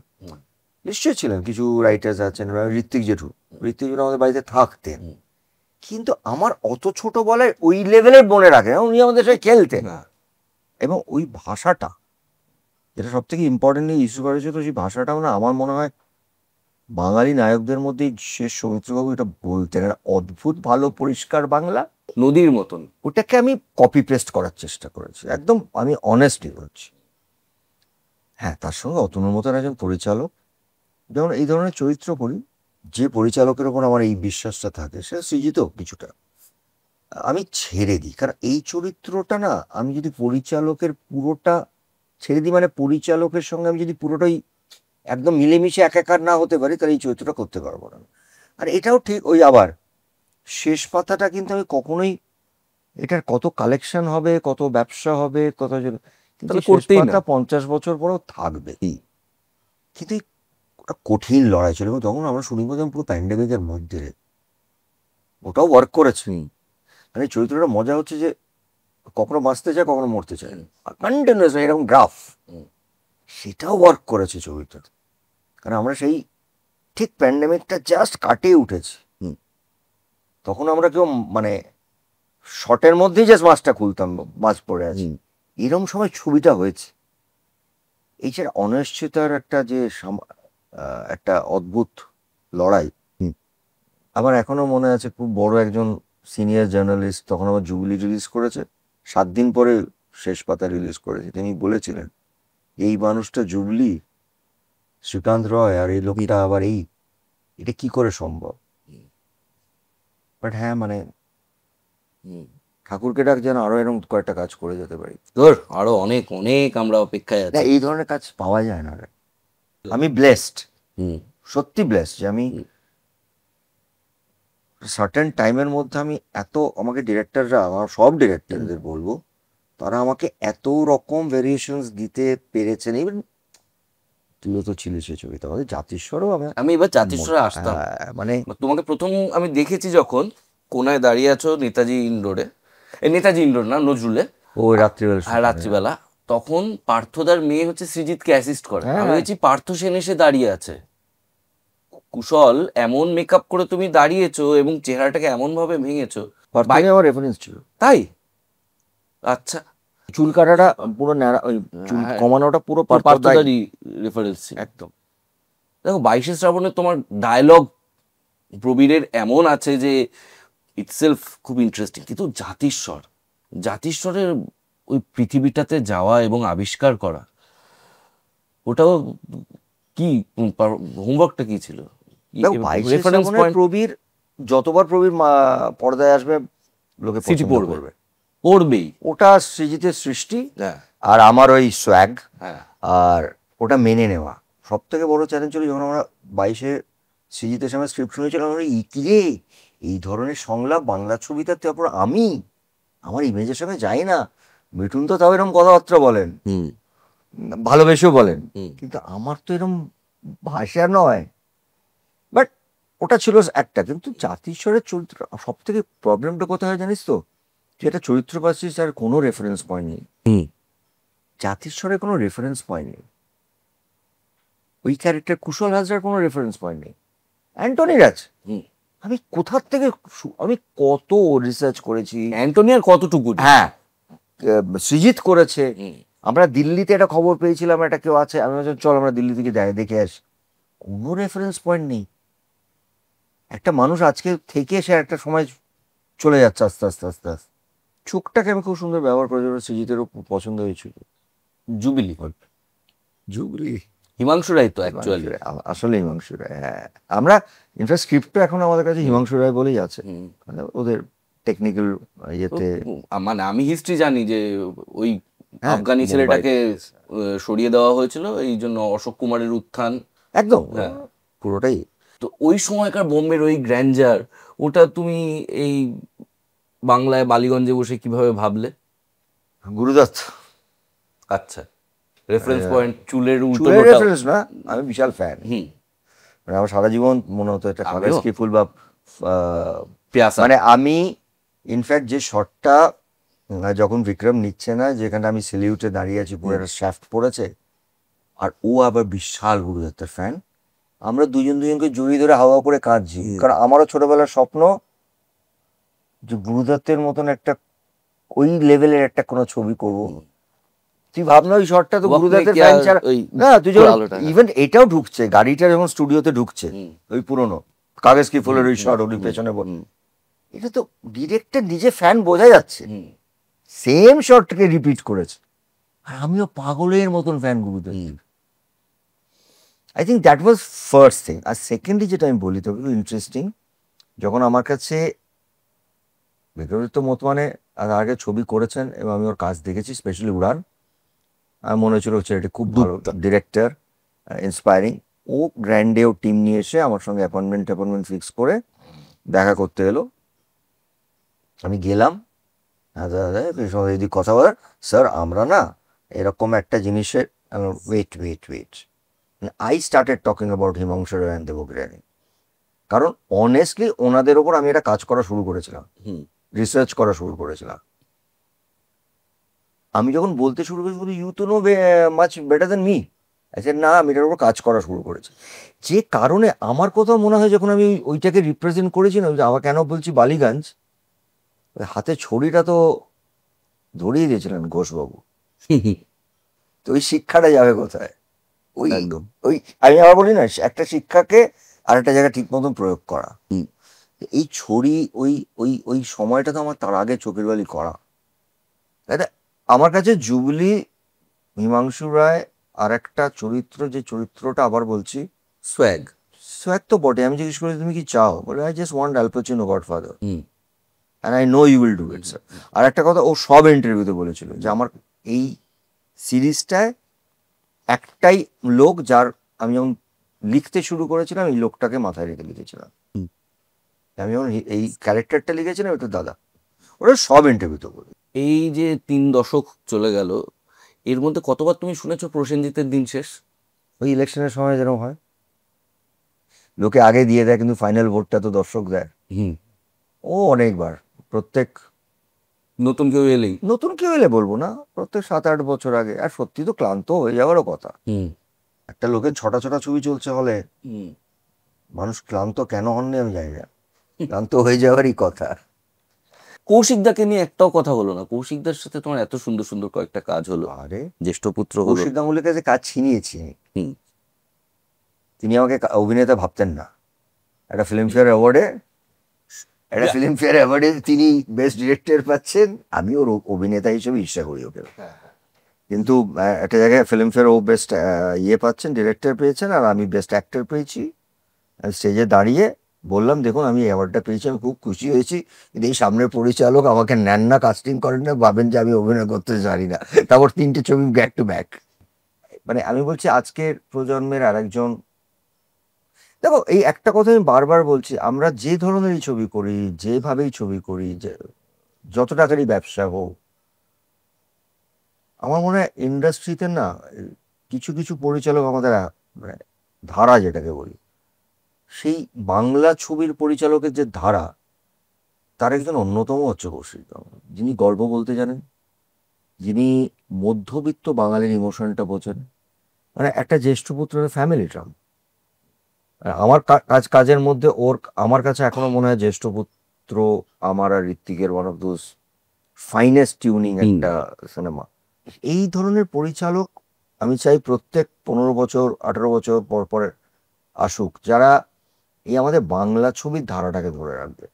নিশ্চয়ই ছিলেন কিছু রাইটার্স আছেন, ঋত্বিক জেঠু আমাদের বাড়িতে থাকতেন, কিন্তু আমার অত ছোট বলায় ওই লেভেলের মনে রাখে না, উনি আমাদের সাথে খেলতেন, এবং ওই ভাষাটা যেটা সব থেকে ইম্পর্টেন্টলি ইস্যু করেছে, তো সেই ভাষাটাও না আমার মনে হয় বাঙালি নায়কদের মধ্যে শেষ সৌমিত্রবাবু এটা বলতেন, একটা অদ্ভুত ভালো পরিষ্কার বাংলা, নদীর মতন। ওটাকে আমি কপি পেস্ট করার চেষ্টা করেছি, একদম আমি অনেস্টলি বলছি। হ্যাঁ, তার সঙ্গে অতনুর মতন একজন পরিচালক, যেমন এই ধরনের চরিত্র করি, যে পরিচালকের ওপর আমার এই বিশ্বাসটা থাকে, সে সৃজিত কিছুটা আমি ছেড়ে দিই, কারণ এই চরিত্রটা না আমি যদি পরিচালকের পুরোটা ছেড়ে দিই, মানে পরিচালকের সঙ্গে আমি যদি পুরোটাই একদম মিলেমিশে একাকার না হতে পারি, তাহলে এই চরিত্রটা করতে পারবো না। আর এটাও ঠিক, ওই আবার শেষ পাতাটা কিন্তু আমি কখনোই, এটার কত কালেকশন হবে, কত ব্যবসা হবে, কত, কিন্তু শেষ পাতা 50 বছর পরেও থাকবে, কিন্তু ওটা কঠিন লড়াই ছিল, এবং তখন আমরা শুটিং করতাম পুরো প্যান্ডেমিকের মধ্যে, ওটাও ওয়ার্ক করেছে। মানে চরিত্রটা মজা হচ্ছে যে কখনো বাঁচতে চায়, কখনো মরতে চায়, কন্টিনিউয়াস এরকম গ্রাফ, সেটাও ওয়ার্ক করেছে ছবিটাতে, কারণ আমরা সেই ঠিক প্যান্ডেমিকটা জাস্ট কাটিয়ে উঠেছি, তখন আমরা কেউ মানে শটের মধ্যেই জাস্ট মাছটা খুলতাম, মাছ পড়ে আছে, এরকম সময় ছবিটা হয়েছে। এই যে অনিশ্চয়তার একটা যে একটা অদ্ভুত লড়াই, আমার এখনো মনে আছে, খুব বড় একজন সিনিয়র জার্নালিস্ট তখন আমার জুবিলি রিলিজ করেছে, 7 দিন পরে শেষ পাতা রিলিজ করেছে, তিনি বলেছিলেন এই মানুষটা জুবলি, শ্রীকান্ত রয়, আর এই লোকটা আবার এটা কি করে সম্ভব। বাট হ্যাঁ, মানে ঠাকুরকে ডাক যেন আরো এরকম কয়েকটা কাজ করে যেতে পারি, আরো অনেক অনেক আমরা অপেক্ষায় আছি। এই ধরনের কাজ পাওয়া যায় না। আমি ব্লেসড, সত্যি ব্লেসড, যে আমি সার্টেন টাইমের মধ্যে আমি এত, আমাকে ডিরেক্টররা, আমার সব ডিরেক্টরদের বলবো, তারা আমাকে এত রকম ভেরিয়েশনস দিতে পেরেছেন। ইভেন তুইও তো ছিলিস সেই ছবিতে, আমাদের জাতিস্বরও আমি এবার জাতিস্বরে আসতাম, মানে তোমাকে প্রথম আমি দেখেছি যখন কোনায় দাঁড়িয়ে আছো নেতাজি ইন্ডোরে, নেতাজি ইন্ডোর না, নজরুলে, ও রাত্রিবেলা, হ্যাঁ রাত্রিবেলা, তখন পার্থদার মেয়ে হচ্ছে সৃজিতকে অ্যাসিস্ট করে, আমি বলছি পার্থ সেন এসে দাঁড়িয়ে আছে, কুশল এমন মেকআপ করে তুমি দাঁড়িয়েছো এবং চেহারাটাকে এমন ভাবে ভেঙেছো, আমার রেফারেন্স ছিল তাই? আচ্ছা, চুল কাটাটা পুরো ন্যাড়া, ওই চুল কমানোটা পুরো পার্থদারই রেফারেন্স একদম। দেখো 22শে শ্রাবণে তোমার ডায়লগ প্রবীরের এমন আছে যে ইটসেলফ খুব ইন্টারেস্টিং, কিন্তু জাতিস্বরের ওই পৃথিবীটাতে যাওয়া এবং আবিষ্কার করা, ওটাও কি হোমওয়ার্কটা কি ছিল? প্রবীর যতবার প্রবীর পর্দায় আসবে লোকে সিটি পছন্দ পড়বে, করবে। পড়বেই। ওটা সৃজিতের সৃষ্টি, হ্যাঁ আর আমার ওই সোয়াগ, হ্যাঁ আর ওটা মেনে নেওয়া। সব থেকে বড় চ্যালেঞ্জ ছিল যখন আমরা 22-এ সৃজিতের সামনে স্ক্রিপ্ট শুনেছিলাম, আমরা ইকিরে এই ধরনের সংলাপ বাংলা ছবিতে, তারপর আমি আমার ইমেজের সঙ্গে যাই না। মিঠুন তো তাও এরকম কথাবার্তা বলেন, হুম ভালোবেসেও বলেন, হুম কিন্তু আমার তো এরকম ভাষা নয়। বাট ওটা ছিল একটা, কিন্তু জাতিস্বরের চরিত্র সব থেকে প্রবলেমটা কোথায় হয় জানিস তো, যেটা চরিত্র পাচ্ছিস আর কোনো রেফারেন্স পয়েন্ট নেই। হুম জাতিস্বরের কোনো রেফারেন্স পয়েন্ট নেই, ওই ক্যারেক্টার কুশল হাজরার কোনো রেফারেন্স পয়েন্ট নেই, অ্যান্টনির আছে। হুম। আমি কোথার থেকে আমি কত রিসার্চ করেছি। অ্যান্টনি আর কতটুকু? হ্যাঁ, সৃজিত করেছে। হুম। আমরা দিল্লিতে একটা খবর পেয়েছিলাম, একটা কেউ আছে, আমি বলছি চল আমরা দিল্লি থেকে দেখে আসি, কোনো রেফারেন্স পয়েন্ট নেই। একটা মানুষ আজকে থেকে সে একটা সময় চলে যাচ্ছে আস্তে আস্তে আস্তে আস্তে। চোখটাকে আমি খুব সুন্দর ব্যবহার করেছি, সৃজিতেরও পছন্দ হয়েছিল। জুবিলি, জুবলি, হিমাংশু রায় তো অ্যাকচুয়ালি। আসলে হিমাংশু রায়, হ্যাঁ। আমরা ইনফ্যাক্ট স্ক্রিপ্টটা এখন আমাদের কাছে হিমাংশু রায় বলেই আছে, মানে ওদের টেকনিক্যাল ইয়েতে। মানে আমি হিস্ট্রি জানি যে ওই হ্যাঁ, আফগানি মুম্বাই। ছেলেটাকে সরিয়ে দেওয়া হয়েছিল এই জন্য অশোক কুমারের উত্থান। একদম, হ্যাঁ। পুরোটাই। তো ওই সময়কার বোম্বের ওই গ্র্যান্ডার, ওটা তুমি এই বাংলায় বালিগঞ্জে বসে কিভাবে ভাবলে? গুরুদত্ত। আচ্ছা, রেফারেন্স পয়েন্ট চুলের উল্টো চুলের নোটা। রেফারেন্স না, আমি বিশাল ফ্যান। হুম। মানে আমার সারা জীবন মনে হতো এটা আমিও। কাগজ কি ফুল বা পেয়াসা। মানে আমি ইনফ্যাক্ট যে শটটা যখন বিক্রম নিচ্ছে না, যেখানে আমি সিলিউটে দাঁড়িয়ে আছি, পুরো একটা শ্যাফট পড়েছে, আর ও আবার বিশাল গুরুদত্তের ফ্যান, আমরা দুজন দুজনকে জড়িয়ে ধরে হাওয়া করে কাঁদছি, কারণ আমারও ছোটবেলার স্বপ্ন যে গুরুদত্তের মতন একটা ওই লেভেলের একটা কোনো ছবি করবো। তুই ভাবনা ওই শটটা তো গুরুদত্তের ফ্যান ছাড়া না, তুই যখন ইভেন এটাও ঢুকছে, গাড়িটা যখন স্টুডিওতে ঢুকছে, ওই পুরোনো কাগজ কি ফুলের ওই শট, ওই পেছনে এটা তো ডিরেক্টর নিজে ফ্যান বোঝা যাচ্ছে, সেম শটটাকে রিপিট করেছে, আর আমিও পাগলের মতন fan Guru Dutt. I think that was first thing. আর সেকেন্ডলি যেটা আমি বলি তোকে, ইন্টারেস্টিং, যখন আমার কাছে বিক্রমাদিত্য মোতমানে আগে ছবি করেছেন এবং আমি ওর কাজ দেখেছি, স্পেশালি উড়ান, আমার মনে হচ্ছিল ছেলেটি খুব ভালো ডিরেক্টর, ইন্সপায়ারিং। ও গ্র্যান্ডে ও টিম নিয়ে এসে আমার সঙ্গে অ্যাপয়েন্টমেন্ট ফিক্স করে দেখা করতে এলো। আমি গেলাম, দাদা এদিক কথা বলার, স্যার আমরা না এরকম একটা জিনিসের, wait I started talking about Himanshu Roy and দেবগ্রানী, কারণ অনেস্টলি ওনাদের ওপর আমি একটা কাজ করা শুরু করেছিলাম, রিসার্চ করা শুরু করেছিলাম। আমি যখন বলতে শুরু করেছি, বলি ইউ তো no much better than me, আচ্ছা না, আমি এটার উপর কাজ করা শুরু করেছি। যে কারণে আমার কোথাও মনে হয় যখন আমি ওইটাকে রিপ্রেজেন্ট করেছি না, আবার কেন বলছি বালিগঞ্জ, হাতে ছড়িটা তো ধরিয়ে দিয়েছিলেন ঘোষবাবু, তো ওই শিক্ষাটা যাবে কোথায়? ওই একদম। ওই আমি আবার বলি না, একটা শিক্ষাকে আর একটা জায়গায় ঠিক মতন প্রয়োগ করা, এই ছড়ি ওই ওই ওই সময়টা তো আমার তার আগে চোখের বালি করা। আমার কাছে জুবলি, হিমাংশু রায়, আর একটা চরিত্র, যে চরিত্রটা আবার বলছি, সোয়াগ। সোয়াগ তো বটে। আমি জিজ্ঞেস করি তুমি কি চাও, বলে I just want Al Pacino Godfather, and I know you will do it sir. আর একটা কথা ও সব ইন্টারভিউতে বলেছিল যে আমার এই সিরিজটায় একটাই লোক, যার আমি যখন লিখতে শুরু করেছিলাম এই লোকটাকে মাথায় রেখে লিখেছিলাম, আমি যখন এই ক্যারেক্টারটা লিখেছিলাম এটা দাদা। ওরা সব ইন্টারভিউতে বলে। এই যে 3 দশক চলে গেল, এর মধ্যে কতবার তুমি শুনেছো প্রসেনজিতের দিন শেষ? ওই ইলেকশনের সময় যেরকম হয়, লোকে আগে দিয়ে দেয় কিন্তু ফাইনাল ভোটটা তো দর্শক দেয়। ও অনেকবার, প্রত্যেক নতুন কেউ এলেই, নতুন কেউ এলে বলবো না, প্রত্যেক 7-8 বছর আগে। আর সত্যি তো ক্লান্ত হয়ে যাওয়ারও কথা, একটা লোকের ছটা ছবি চলছে হলে, মানুষ ক্লান্ত কেন হননি আমি জানি না, ক্লান্ত হয়ে যাওয়ারই কথা। কৌশিকদাকে নিয়ে একটাও কথা হলো না। কৌশিকদার সাথে তোমার এত সুন্দর সুন্দর কয়েকটা কাজ হলো, আরে জ্যেষ্ঠ পুত্র হলো। কৌশিক গাঙ্গুলির কাছে কাজ ছিনিয়েছি। তিনি আমাকে অভিনেতা ভাবতেন না। একটা ফিল্মফেয়ার অ্যাওয়ার্ডে তিনি বেস্ট ডিরেক্টর পাচ্ছেন, আমি ওর অভিনেতা হিসেবে ঈর্ষা করি ওকে। কিন্তু একটা জায়গায় ফিল্মফেয়ার ও বেস্ট পাচ্ছেন, ডিরেক্টর পেয়েছেন, আর আমি বেস্ট অ্যাক্টর পেয়েছি। স্টেজে দাঁড়িয়ে বললাম দেখুন আমি অ্যাওয়ার্ডটা পেয়েছি, আমি খুব খুশি হয়েছি, কিন্তু এই সামনের পরিচালক আমাকে নেন না, কাস্টিং করেন না, ভাবেন যে আমি অভিনয় করতে জানি না, তারপর 3টে ছবি ব্যাক টু ব্যাক। মানে আমি বলছি আজকের প্রজন্মের আরেকজন, দেখো এই একটা কথা আমি বারবার বলছি, আমরা যে ধরনেরই ছবি করি, যেভাবেই ছবি করি, যে যত টাকারই ব্যবসা হোক, আমার মনে হয় ইন্ডাস্ট্রিতে না কিছু কিছু পরিচালক আমাদের মানে ধারা যেটাকে বলি, সেই বাংলা ছবির পরিচালকের যে ধারা, তার একজন অন্যতম হচ্ছে কৌশিক, যিনি গল্প বলতে জানেন, যিনি মধ্যবিত্ত বাঙালির ইমোশনটা বোঝেন। মানে একটা জ্যেষ্ঠ পুত্রের ফ্যামিলি ড্রাম, আমার কাজের মধ্যে ওর, আমার কাছে এখনো মনে হয় জ্যেষ্ঠ পুত্র আমার আর ঋত্বিকের one of those finest tuning একটা সিনেমা। এই ধরনের পরিচালক আমি চাই প্রত্যেক 15 বছর 18 বছর পর পর আসুক, যারা এই আমাদের বাংলা ছবির ধারাটাকে ধরে রাখবে।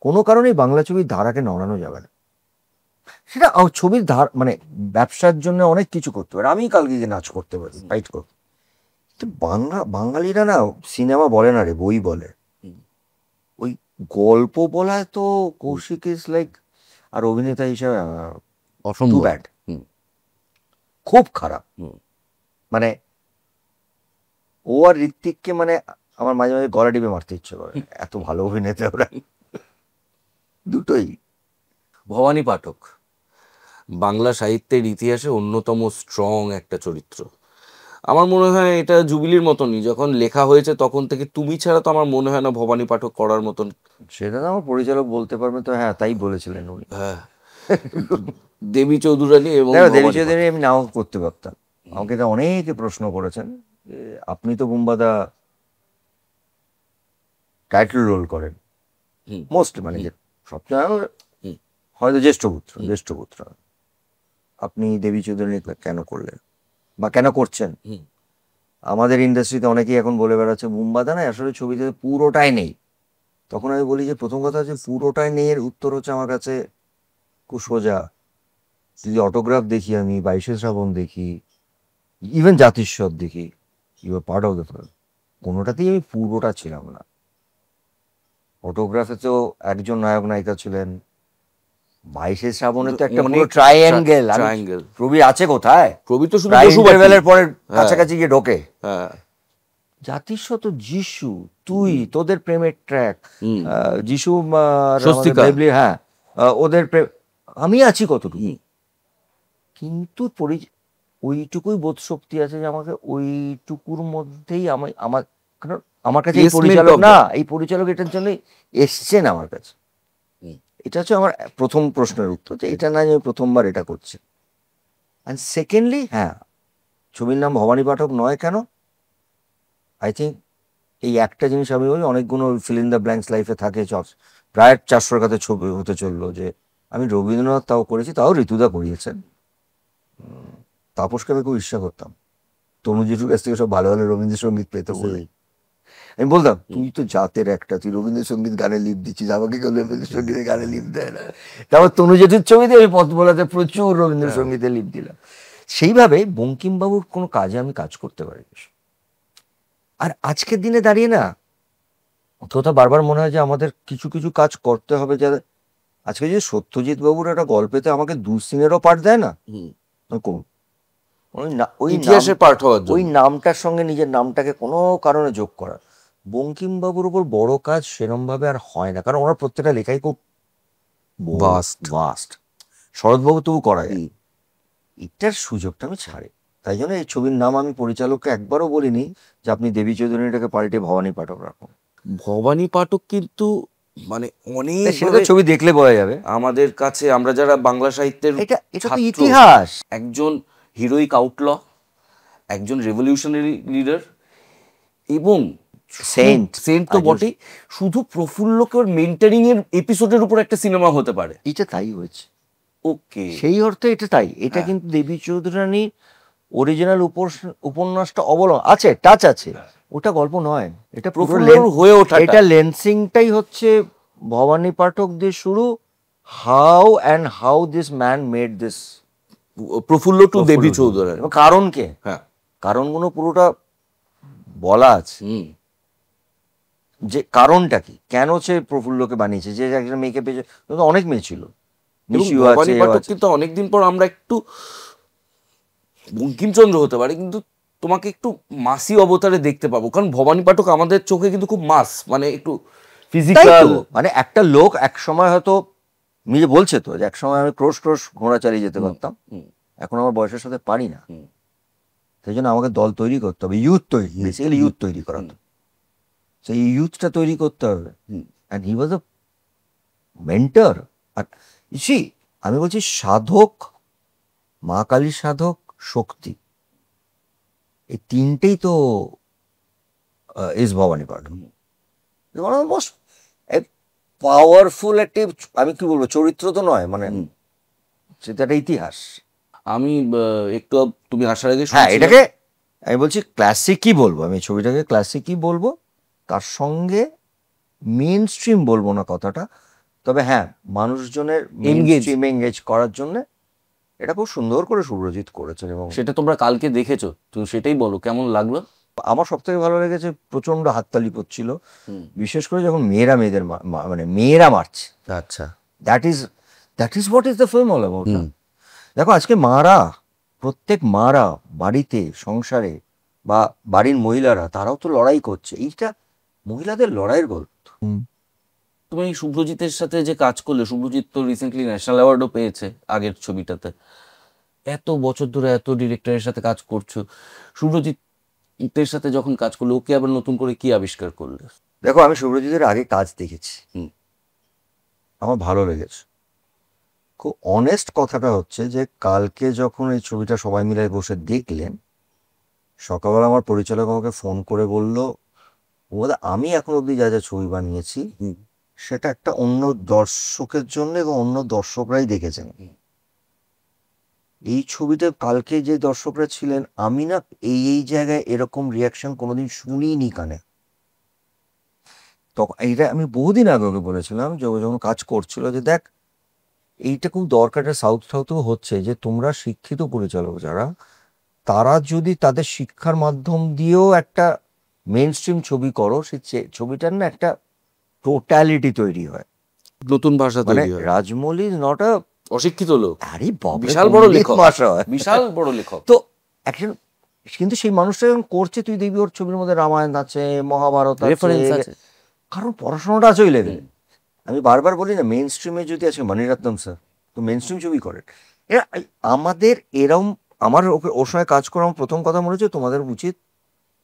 কোনো কারণেই বাংলা ছবির ধারাকে নড়ানো যাবে না। সেটা ছবির ধার মানে ব্যবসার জন্য অনেক কিছু করতে পারে, আমি কালকে যে নাচ করতে পারি, ফাইট করতে, তো বাঙালিরা না সিনেমা বলে না রে, বই বলে। ওই গল্প বলায় তো কৌশিক ইজ লাইক, আর অভিনেতা হিসেবে টু অসম্ভব। ব্যাড, খুব খারাপ। মানে ও আর ঋত্বিককে মানে আমার মাঝে মাঝে গলা টিপে মারতে ইচ্ছে করে, এত ভালো অভিনেতা ওরা দুটোই। ভবানী পাঠক বাংলা সাহিত্যের ইতিহাসে অন্যতম স্ট্রং একটা চরিত্র। আমার মনে হয় এটা জুবিলির মতনই, যখন লেখা হয়েছে তখন থেকে তুমি ছাড়া তো আমার মনে হয় না ভবানী পাঠক করার মতন। সেটা তো আমার পরিচালক বলতে পারবেন, তো হ্যাঁ তাই বলেছিলেন উনি। হ্যাঁ, দেবী চৌধুরানী এবং দেখো দেবী ভবানী চৌধুরী পাঠক। আমি নাও করতে পারতাম, আমাকে তো অনেকে প্রশ্ন করেছেন যে আপনি তো বুম্বাদা টাইটেল রোল করেন হুম, মোস্ট, মানে যে সবচেয়ে হুম, হয়তো জ্যেষ্ঠ পুত্র আপনি দেবী চৌধুরী কেন করলেন বা কেন করছেন? হুম, আমাদের ইন্ডাস্ট্রিতে অনেকেই এখন বলে বেড়াচ্ছে বুম্বাদা না আসলে ছবিতে পুরোটাই নেই। তখন আমি বলি যে প্রথম কথা হচ্ছে পুরোটাই নেই এর উত্তর হচ্ছে আমার কাছে খুব সোজা। যদি অটোগ্রাফ দেখি, আমি 22শে শ্রাবণ দেখি, ইভেন জাতিস্বর দেখি, you are part of the film, কোনোটাতেই আমি পুরোটা ছিলাম না। ফটোগ্রাফে তো একজন নায়ক নায়িকা ছিলেন, 22শে শ্রাবণে তো একটা পুরো অনেক ট্রায়াঙ্গেল। ট্রায়াঙ্গেল। প্রবি আছে কোথায়? প্রবি তো শুধু প্রায় পশুপাখি। ইন্টারভেলের পরে হ্যাঁ, কাছাকাছি গিয়ে ঢোকে। হ্যাঁ, জাতিস্বর তো যিশু, তুই, তোদের প্রেমের ট্র্যাক, হুম, যিশু আর আমাদের স্বস্তিকা। বেবলি, হ্যাঁ, ওদের প্রেম, আমি আছি কতটুকু। হুম, কিন্তু ওইটুকুই বোধ শক্তি আছে যে আমাকে ওইটুকুর মধ্যেই আমার, কারণ আমার কাছে এই Placement পরিচালক of না, the- এই পরিচালক এটার জন্য এসছেন আমার কাছে। হুম, এটা হচ্ছে আমার প্রথম প্রশ্নের উত্তর, যে এটা না যে আমি প্রথমবার এটা করছি। অ্যান্ড সেকেন্ডলি, হ্যাঁ, ছবির নাম ভবানী পাঠক নয় কেন? আই থিঙ্ক এই একটা জিনিস আমি বলি, অনেকগুলো ফিল ইন দ্য ব্ল্যাঙ্কস লাইফে থাকে, প্রায় 400-র কাছে ছবি হতে চললো, যে আমি রবীন্দ্রনাথ তাও করেছি, তাও ঋতুদা করিয়েছেন, তাপসকে আমি খুব ঈর্ষা করতাম, তনু জেঠুর কাছ থেকে সব ভালো ভালো রবীন্দ্রসঙ্গীত পেতো বলে। আমি বলতাম তুই তো জাতের একটা, তুই রবীন্দ্রসঙ্গীত গানে লিপ দিচ্ছিস, আমাকে কেউ রবীন্দ্রসঙ্গীতে গানে লিপ দেয় না। তারপর তনু জেঠুর ছবিতে আমি পথ বলাতে প্রচুর রবীন্দ্রসঙ্গীতে লিপ দিলাম। সেইভাবে বঙ্কিমবাবুর কোনো কাজে আমি কাজ করতে পারি। আর আজকের দিনে দাঁড়িয়ে না কথা বারবার মনে হয় যে আমাদের কিছু কিছু কাজ করতে হবে, যারা আজকে যে সত্যজিৎ বাবুর একটা গল্পেতে আমাকে 2 সিনেরও পাঠ দেয় না, হুম। আমি কোন ওই ইতিহাসে পাঠ হওয়ার ওই জন্য। নামটার সঙ্গে নিজের নামটাকে কোনো কারণে যোগ করা, বঙ্কিমবাবুর উপর বড় কাজ সেরম ভাবে আর হয় না, কারণ ওনার প্রত্যেকটা লেখাই খুব Vast. ভাস্ট। শরৎবাবু তবু করা যায়, এটার সুযোগটা আমি ছাড়ি। তাই জন্য এই ছবির নাম আমি পরিচালককে একবারও বলিনি যে আপনি দেবী চৌধুরীটাকে পাল্টে ভবানী পাঠক রাখুন। ভবানী পাঠক কিন্তু মানে অনেক সেটা তো ছবি দেখলে বোঝা যাবে। আমাদের কাছে, আমরা যারা বাংলা সাহিত্যের এটা তো ছাত্র, ইতিহাস। একজন হিরোইক আউটল, একজন রেভলিউশনারি লিডার, এবং সেন্ট সেন্ট তো বটেই, শুধু প্রফুল্লকে ওর মেন্টারিং এর এপিসোডের উপর একটা সিনেমা হতে পারে। এটা তাই হয়েছে, ওকে, সেই অর্থে এটা তাই। এটা হ্যাঁ। কিন্তু দেবী চৌধুরানীর অরিজিনাল উপন্যাসটা অবলম্বন আছে, টাচ আছে, ওটা গল্প নয়, এটা পুরো প্রফুল্লর হয়ে ওঠা, এটা লেন্সিংটাই হচ্ছে ভবানী পাঠক দিয়ে শুরু, how this man made this Prafulla to Debi Chaudhurani. কারণকে, হ্যাঁ, কারণগুলো পুরোটা বলা আছে। হুম, যে কারণটা কি, কেন সে প্রফুল্লকে বানিয়েছে, যে একটা মেয়েকে পেয়েছে, তো অনেক মেয়ে ছিল, এবং নিশিও ভবানী আছে, এও পাঠক আছে। কিন্তু অনেকদিন পর আমরা একটু বঙ্কিমচন্দ্র হতে পারে কিন্তু তোমাকে একটু মাসি অবতারে দেখতে পাবো, কারণ ভবানী পাঠক আমাদের চোখে কিন্তু খুব মাস, মানে একটু তাই ফিজিক্যাল। তো, মানে একটা লোক এক সময় হয়তো নিজে বলছে তো যে এক সময় আমি ক্রোশ ক্রোশ ঘোড়া চালিয়ে যেতে পারতাম, এখন আমার বয়সের সাথে পারি না, সেই জন্য আমাকে দল তৈরি করতে হবে, ইউথ তৈরি, বেসিক্যালি ইউথ তৈরি করা, তো সেই ইউথটা তৈরি করতে হবে। And he was a mentor. আর see, আমি বলছি সাধক, মা কালীর সাধক, শক্তি, এই তিনটেই তো এস ভবানী পাঠক। মোস্ট পাওয়ারফুল একটি, আমি কি বলবো, চরিত্র তো নয়, মানে সেটা একটা ইতিহাস। আমি একটু তুমি আসার আগে হ্যাঁ, শুনছিলাম, এটাকে আমি বলছি ক্লাসিকই বলবো, আমি ছবিটাকে ক্লাসিকই বলবো, তার সঙ্গে মেন স্ট্রিম বলবো না কথাটা, তবে হ্যাঁ মানুষজনের মেন Engage. স্ট্রিমে এঙ্গেজ করার জন্য এটা খুব সুন্দর করে শুভ্রজিৎ করেছেন। এবং সেটা তোমরা কালকে দেখেছো তো, সেটাই বলো কেমন লাগলো। আমার সব থেকে ভালো লেগেছে, প্রচন্ড হাততালি পড়ছিল, বিশেষ করে যখন মেয়েরা মেয়েদের মানে মেয়েরা মারছে। আচ্ছা, that is what is the film all about. দেখো আজকে মারা, প্রত্যেক মারা বাড়িতে, সংসারে, বা বাড়ির মহিলারা, তারাও তো লড়াই করছে, এইটা মহিলাদের লড়াইয়ের গল্প। তুমি শুভ্রজিতের সাথে যে কাজ করলে, শুভ্রজিৎ তো রিসেন্টলি ন্যাশনাল অ্যাওয়ার্ডও পেয়েছে আগের ছবিটাতে, এত বছর ধরে এত ডিরেক্টরের সাথে কাজ করছো, শুভ্রজিতের সাথে যখন কাজ করলে ওকে আবার নতুন করে কি আবিষ্কার করলে? দেখো আমি শুভ্রজিতের আগে কাজ দেখেছি, আমার ভালো লেগেছে খুব। অনেস্ট কথাটা হচ্ছে যে কালকে যখন এই ছবিটা সবাই মিলে বসে দেখলেন, সকালবেলা আমার পরিচালক আমাকে ফোন করে বলল, বলে আমি এখন অবধি যা যা ছবি বানিয়েছি সেটা একটা অন্য দর্শকের জন্য, এবং অন্য দর্শকরাই দেখেছেন। এই ছবিতে কালকে যে দর্শকরা ছিলেন, আমি না এই এই জায়গায় এরকম রিয়াকশন কোনোদিন শুনিনি কানে। তখন এইটা আমি বহুদিন আগে ওকে বলেছিলাম, যে ও যখন কাজ করছিল, যে দেখ এইটা খুব দরকার, সাউথেও হচ্ছে, যে তোমরা শিক্ষিত পরিচালক যারা, তারা যদি তাদের শিক্ষার মাধ্যম দিয়েও একটা মেন স্ট্রিম ছবি করো, সে ছবিটার না একটা টোটালিটি তৈরি হয়, নতুন ভাষা মানে তৈরি হয়। রাজমৌলি নট আ, অশিক্ষিত লোক, আরে বাবা, বিশাল বড় লেখক, মহাশয়, বিশাল বড় লেখক। তো একজন, কিন্তু সেই মানুষটা যখন করছে, তুই দেখবি ওর ছবির মধ্যে রামায়ণ আছে, মহাভারত রেফারেন্স আছে, আছে। কারণ পড়াশোনাটা আছে ওই লেভেলে। আমি বারবার বলি না, মেন স্ট্রিমে যদি আছে মণিরত্নম স্যার, তো মেন স্ট্রিম ছবি করেন এরা। আমাদের এরম, আমার ওকে ওর সঙ্গে কাজ করা আমার প্রথম কথা মনে হচ্ছে, তোমাদের উচিত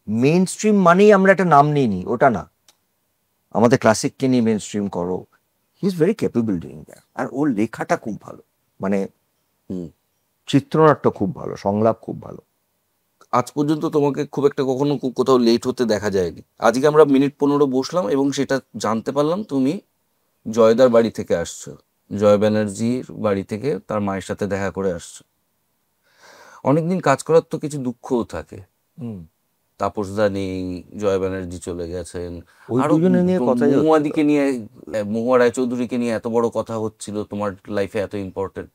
মেন স্ট্রিম মানেই আমরা একটা নাম নিয়ে নিই, ওটা না, আমাদের ক্লাসিককে নিয়ে মেন স্ট্রিম করো। He is very capable doing that. আর ওর লেখাটা খুব ভালো, মানে চিত্রনাট্য খুব ভালো, সংলাপ খুব ভালো। আজ পর্যন্ত তোমাকে খুব একটা কখনো কোথাও লেট হতে দেখা যায়নি। আজকে আমরা মিনিট 15 বসলাম এবং সেটা জানতে পারলাম তুমি জয়দার বাড়ি থেকে আসছো, জয় ব্যানার্জির বাড়ি থেকে তার মায়ের সাথে দেখা করে আসছো। অনেকদিন কাজ করার তো কিছু দুঃখও থাকে, তাপসদা নেই, জয় ব্যানার্জি চলে গেছেন, ওই আরো দুজনে নিয়ে কথাই হচ্ছে তো। মহুয়াদিকে নিয়ে, মহুয়া রায়চৌধুরীকে নিয়ে এত বড় কথা হচ্ছিল, তোমার লাইফে এত ইম্পর্টেন্ট।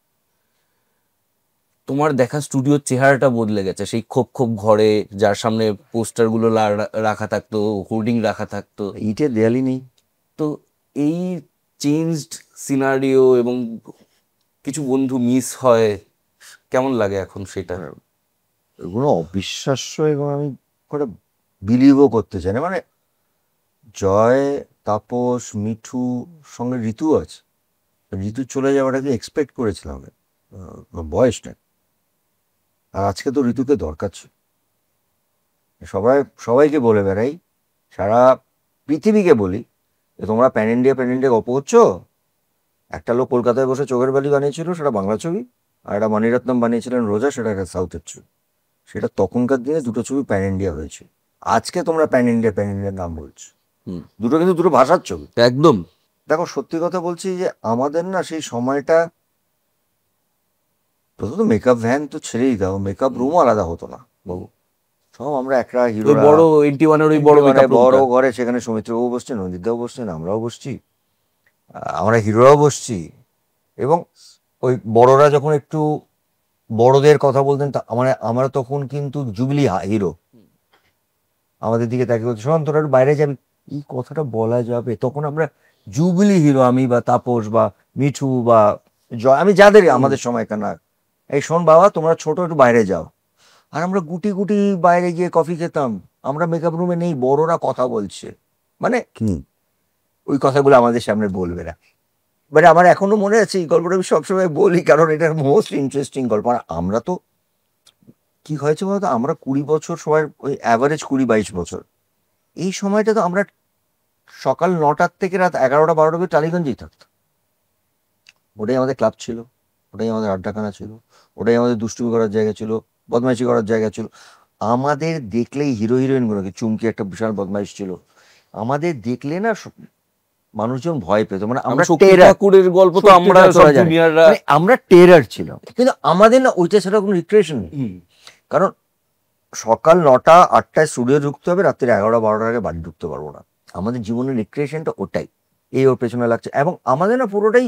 তোমার দেখা স্টুডিওর চেহারাটা বদলে গেছে, সেই খোপ খোপ ঘরে যার সামনে পোস্টার গুলো রাখা থাকতো, হোর্ডিং রাখা থাকতো, ইটের দেয়ালই নেই। তো এই চেঞ্জড সিনারিও এবং কিছু বন্ধু মিস হয়, কেমন লাগে এখন সেটা? এগুলো অবিশ্বাস্য, এবং আমি করে বিলিভও করতে চাই না। মানে জয়, তাপস, মিঠু, সঙ্গে ঋতু আছে, ঋতু চলে যাওয়াটাকে এক্সপেক্ট করেছিলাম না, বয়সটা। আর আজকে তো ঋতুকে দরকার ছিল। সবাইকে বলে বেড়াই, সারা পৃথিবীকে বলি, যে তোমরা প্যান ইন্ডিয়া গল্প করছো। একটা লোক কলকাতায় বসে চোখের বালি বানিয়েছিল, সেটা বাংলা ছবি, আর একটা মণিরত্নম বানিয়েছিলেন রোজা, সেটা একটা সাউথের ছবি। সেটা তখনকার দিনে দুটো ছবি প্যান ইন্ডিয়া হয়েছে। আজকে তোমরা প্যান ইন্ডিয়ার নাম বলছো, দুটো কিন্তু দুটো ভাষার ছবি একদম। দেখো সত্যি কথা বলছি, যে আমাদের না সেই সময়টা, প্রথমত মেকআপ ভ্যান তো ছেড়েই দাও, মেকআপ রুমও আলাদা হতো না বাবু। সব আমরা একটা হিরো, ওই বড় 81-এর ওই বড় মেকআপ বড় রুমটা, ঘরে, সেখানে সৌমিত্রবাবু বসছেন, নন্দিতবাবু বসছেন, আমরাও বসছি, আমরা হিরোরাও বসছি। এবং ওই বড়রা যখন একটু বড়দের কথা বলতেন, মানে আমরা তখন কিন্তু জুবলি হিরো, আমাদের দিকে তাকে বলছে, শোন তোরা একটু বাইরে যাবি, এই কথাটা বলা যাবে? তখন আমরা জুবিলি হিরো, আমি বা তাপস বা মিঠু বা জয়, আমি যাদের আমাদের সময়কার না, এই শোন বাবা তোমরা ছোট, একটু বাইরে যাও। আর আমরা গুটি গুটি বাইরে গিয়ে কফি খেতাম। আমরা মেকআপ রুমে নেই, বড়রা কথা বলছে, মানে ওই কথাগুলো আমাদের সামনে বলবে না। মানে আমার এখনো মনে আছে, এই গল্পটা আমি সবসময় বলি কারণ এটার মোস্ট ইন্টারেস্টিং গল্প। আর আমরা তো কি হয়েছে বলতো, আমরা 20 বছর, সবাই ওই অ্যাভারেজ 20-22 বছর, এই সময়টা তো আমরা সকাল 9টার থেকে রাত 11টা 12টা অব্দি টালিগঞ্জেই থাকতাম। ওটাই আমাদের ক্লাব ছিল, ওটাই আমাদের আড্ডাখানা ছিল, ওটাই আমাদের দুষ্টুমি করার জায়গা ছিল, বদমাইশি করার জায়গা ছিল। আমাদের দেখলেই হিরো হিরোইন গুলোকে, চুমকি একটা বিশাল বদমাইশ ছিল, আমাদের দেখলে না মানুষজন ভয় পেত। মানে আমরা শক্তি টেরার, ঠাকুরের গল্প তো আমরা সব জুনিয়ররা, মানে আমরা টেরার ছিলাম। কিন্তু আমাদের না ওইটা ছাড়া কোনো রিক্রিয়েশন নেই। কারণ সকাল 9টা 8টায় স্টুডিও ঢুকতে হবে, রাত্রি 11টা 12টার আগে বাড়ি ঢুকতে পারবো না। আমাদের জীবনের রিক্রিয়েশনটা ওটাই, এই ওর পেছনে লাগছে। এবং আমাদের না পুরোটাই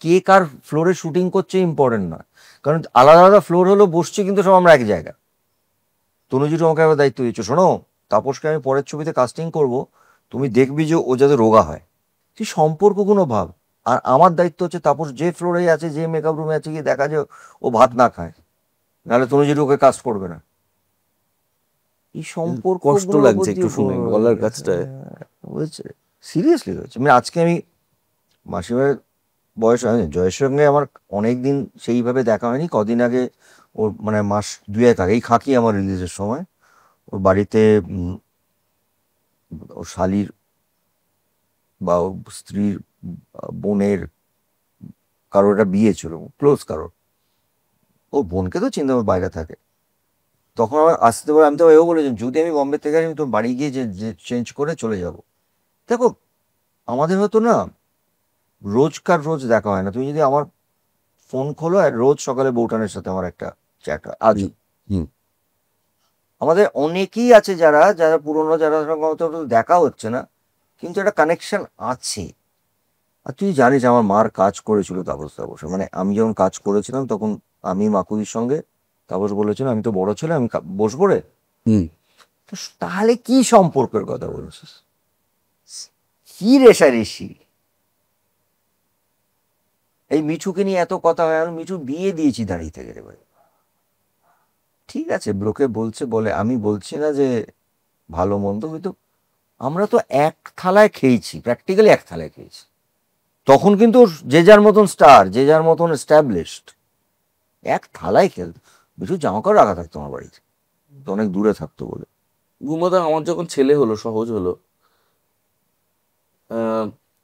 কে কার ফ্লোরে শুটিং করছে ইম্পর্টেন্ট নয়, কারণ আলাদা আলাদা ফ্লোর হলো, বসছি কিন্তু সব আমরা এক জায়গায়। তনুজির আমাকে আবার দায়িত্ব দিচ্ছ, শোনো তাপসকে আমি পরের ছবিতে কাস্টিং করব, তুমি দেখবি যে ও যাতে রোগা হয়, সেই সম্পর্কগুলো ভাব। আর আমার দায়িত্ব হচ্ছে তাপস যে ফ্লোরে আছে, যে মেকআপ রুমে আছে, গিয়ে দেখা যায় ও ভাত না খায়, নাহলে তনুজির ওকে কাস্ট করবে না। এই সম্পর্ক কষ্ট লাগছে একটু শুনে গলার কাছটায়। হয়েছে, সিরিয়াসলি হয়েছে। মানে আজকে আমি মাসিমার বয়স হয় জয়ের সঙ্গে আমার অনেক দিন সেইভাবে দেখা হয়নি। কদিন আগে ওর মানে মাস 2-1 আগে, এই খাকি আমার রিলিজের সময় ওর বাড়িতে ওর শালির বা ওর স্ত্রীর বোনের কারোর একটা বিয়ে ছিল, ক্লোজ কারোর। ওর বোনকে তো চিন্তা, ওর বাইরে থাকে। তখন আমার আসতে পারে, আমি তো এও বলেছি যদি আমি বম্বে থেকে আসি, আমি তোর বাড়ি গিয়ে যে চেঞ্জ করে চলে যাব। দেখো আমাদের হয়তো না রোজকার রোজ দেখা হয় না, তুমি যদি আমার ফোন খোলো আর রোজ সকালে বউটানের সাথে আমার একটা চ্যাট হয় আজও। আমাদের অনেকেই আছে যারা যারা পুরনো, যারা সঙ্গে হয়তো দেখা হচ্ছে না, কিন্তু একটা কানেকশন আছে। আর তুই জানিস আমার মার কাজ করেছিল তাপস, মানে আমি যখন কাজ করেছিলাম তখন আমি মাকুদির সঙ্গে, তাপস বলেছিল আমি তো বড় ছেলে, আমি বসবো রে। তো তাহলে কি সম্পর্কের কথা বলছিস, কি রেশারেশি। এই মিঠুকে নিয়ে এত কথা হয়, আমি মিঠু বিয়ে দিয়েছি দাঁড়িয়ে থেকে রে ভাই। ঠিক আছে লোকে বলছে বলে, আমি বলছি না যে ভালো মন্দ, কিন্তু আমরা তো এক থালায় খেয়েছি, প্র্যাকটিক্যালি এক থালায় খেয়েছি। তখন কিন্তু যে যার মতন স্টার, যে যার মতন এস্টাবলিশড, এক থালায় খেলত। মিঠু জামা কাপড় রাখা থাকতো আমার বাড়িতে, তো অনেক দূরে থাকতো বলে। ঘুমোদা আমার যখন ছেলে হলো, সহজ হলো,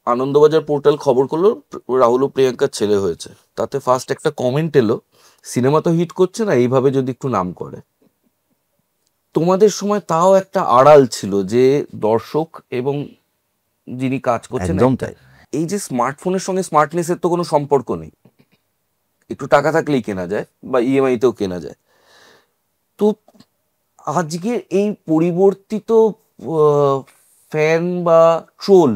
আনন্দবাজার পোর্টাল খবর করলো রাহুল ও প্রিয়াঙ্কার ছেলে হয়েছে। তাতে ফার্স্ট একটা কমেন্ট এলো, সিনেমা তো হিট করছে না, এইভাবে যদি একটু নাম করে। তোমাদের সময় তাও একটা আড়াল ছিল যে দর্শক এবং যিনি কাজ করছেন একদম একটা। তাই। এই যে স্মার্টফোনের সঙ্গে স্মার্টনেসের তো কোনো সম্পর্ক নেই, একটু টাকা থাকলেই কেনা যায় বা ইএমআই তেও কেনা যায়। তো আজকে এই পরিবর্তিত ফ্যান বা ট্রোল,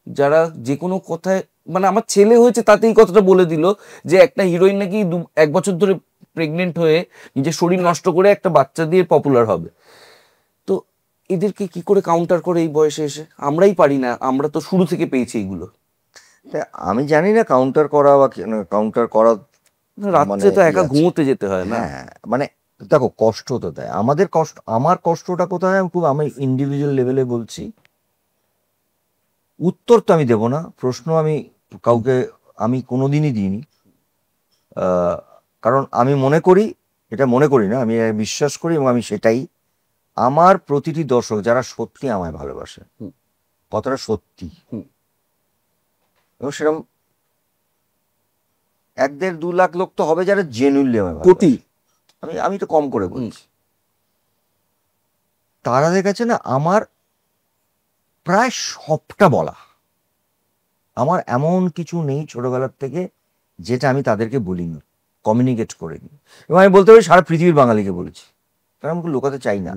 যারা যে কোনো কথায়, মানে আমার ছেলে হয়েছে তাতেই কথাটা বলে দিল যে একটা হিরোইন নাকি 1 বছর ধরে প্রেগনেন্ট হয়ে নিজের শরীর নষ্ট করে একটা বাচ্চা দিয়ে পপুলার হবে। তো এদেরকে কি করে কাউন্টার করে এই বয়সে এসে? আমরাই পারি না, আমরা তো শুরু থেকে পেয়েছি এগুলো। তা আমি জানি না কাউন্টার করা বা কাউন্টার করা মানে রাত্রে তো ই একা আছে। ঘুমোতে যেতে হয় না? হ্যাঁ মানে দেখো কষ্ট তো দেয়, আমাদের কষ্ট, আমার কষ্টটা কোথায় আমি খুব, আমি ইন্ডিভিজুয়াল লেভেলে বলছি। উত্তর তো আমি দেবো না, প্রশ্ন আমি কাউকে আমি কোনোদিনই দিইনি। আহ, কারণ আমি মনে করি, এটা মনে করি না, আমি বিশ্বাস করি এবং আমি সেটাই, আমার প্রতিটি দর্শক যারা সত্যি আমায় ভালোবাসে, হুম। কথাটা সত্যি, হুম। এবং সেরকম 1-1.5-2 লাখ লোক তো হবে যারা জেনুইনলি আমায় কোটি। ভালোবাসে। আমি আমি তো কম করে বলছি। তারাদের কাছে না আমার প্রায় সবটা বলা, আমার এমন কিছু নেই ছোটবেলার থেকে যেটা আমি তাদেরকে বলিনি, কমিউনিকেট করিনি। এবং আমি বলতে পারি সারা পৃথিবীর বাঙালিকে বলেছি, কারণ আমি লোকাতে চাই না।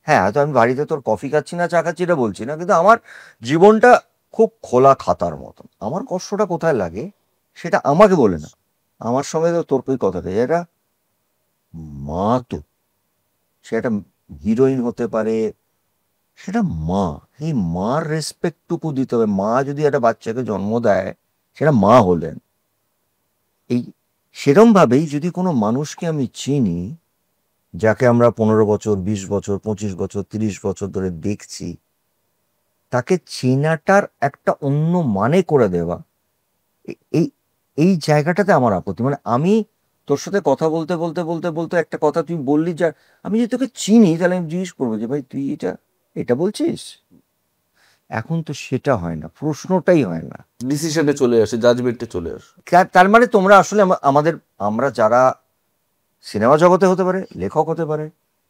হ্যাঁ হয়তো আমি বাড়িতে তোর কফি খাচ্ছি না চা খাচ্ছি এটা বলছি না, কিন্তু আমার জীবনটা খুব খোলা খাতার মতন। আমার কষ্টটা কোথায় লাগে সেটা আমাকে বলে না, আমার সঙ্গে তো তোর কথা নেই, এটা মা তো, সে একটা হিরোইন হতে পারে, সেটা মা। এই মার রেসপেক্টটুকু দিতে হবে। মা যদি একটা বাচ্চাকে জন্ম দেয়, সেটা মা হলেন। এই সেরমভাবেই যদি কোনো মানুষকে আমি চিনি, যাকে আমরা 15 বছর, 20 বছর, 25 বছর, 30 বছর ধরে দেখছি, তাকে চেনাটার একটা অন্য মানে করে দেওয়া, এই এই জায়গাটাতে আমার আপত্তি। মানে আমি তোর সাথে কথা বলতে বলতে বলতে বলতে একটা কথা তুই বললি, যা আমি যদি তোকে চিনি তাহলে আমি জিজ্ঞেস করবো যে ভাই তুই এটা এটা বলছিস। এখন তো সেটা হয় না, প্রশ্নটাই হয় না। ডিসিশনে চলে আসে, জাজমেন্টে চলে আসে। তার মানে তোমরা আসলে আমাদের, আমরা যারা সিনেমা জগতে হতে পারে, লেখক হতে পারে,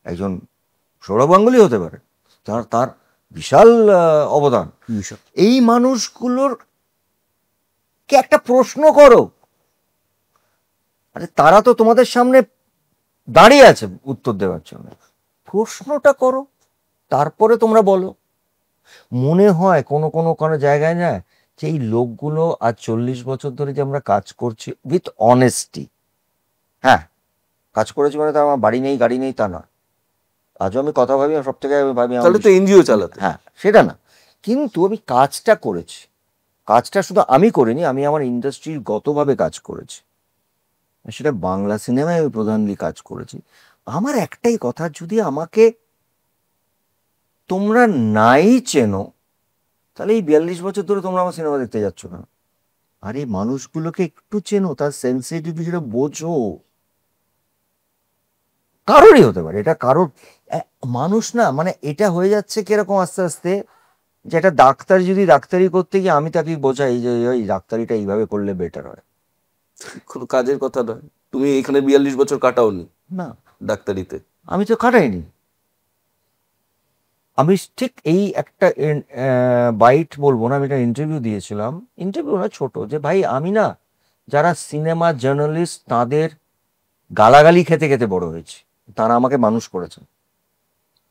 একজন সৌরভ গাঙ্গুলি হতে পারে, তার তার বিশাল অবদান। এই মানুষগুলোর কে একটা প্রশ্ন করো। আরে তারা তো তোমাদের সামনে দাঁড়িয়ে আছে উত্তর দেওয়ার জন্য, প্রশ্নটা করো, তারপরে তোমরা বলো। মনে হয় কোনো কোনো কোনো জায়গায় না, যে এই লোকগুলো আজ 40 বছর ধরে যে আমরা কাজ করছি উইথ অনেস্টি, হ্যাঁ কাজ করেছি মানে তার আমার বাড়ি নেই গাড়ি নেই তা না, আজও আমি কথা ভাবি, সব থেকে ভাবি তাহলে তো এনজিও চালাতে। হ্যাঁ সেটা না, কিন্তু আমি কাজটা করেছি। কাজটা শুধু আমি করিনি, আমি আমার ইন্ডাস্ট্রিগতভাবে কাজ করেছি, সেটা বাংলা সিনেমায় আমি প্রধানলি কাজ করেছি। আমার একটাই কথা, যদি আমাকে তোমরা নাই চেনো, তাহলে এই 42 বছর ধরে তোমরা আমার সিনেমা দেখতে যাচ্ছ না। আরে মানুষগুলোকে একটু চেনো, তার সেন্সিটিভিটিটা বোঝো। কারোরই হতে পারে এটা, কারোর মানুষ না, মানে এটা হয়ে যাচ্ছে কিরকম আস্তে আস্তে, যে একটা ডাক্তার যদি ডাক্তারি করতে গিয়ে আমি তাকে বোঝাই যে ওই ডাক্তারিটা এইভাবে করলে বেটার হয়। কোনো কাজের কথা নয়। তুমি এখানে 42 বছর কাটাওনি না, ডাক্তারিতে। আমি তো কাটাইনি। আমি ঠিক এই একটা বাইট বলবো না, আমি একটা ইন্টারভিউ দিয়েছিলাম, ইন্টারভিউ না ছোট, যে ভাই আমি না যারা সিনেমা জার্নালিস্ট তাদের গালাগালি খেতে খেতে বড় হয়েছি, তারা আমাকে মানুষ করেছেন।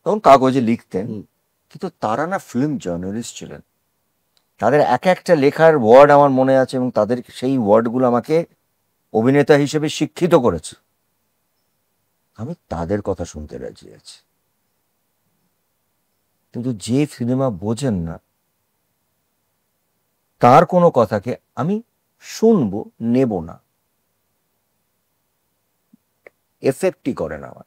তখন কাগজে লিখতেন, কিন্তু তারা না ফিল্ম জার্নালিস্ট ছিলেন। তাদের এক একটা লেখার ওয়ার্ড আমার মনে আছে, এবং তাদের সেই ওয়ার্ডগুলো আমাকে অভিনেতা হিসেবে শিক্ষিত করেছে। আমি তাদের কথা শুনতে রাজি আছি। কিন্তু যে সিনেমা বোঝেন না, তার কোনো কথাকে আমি শুনবো, নেব না, এফেক্টই করে না আমার।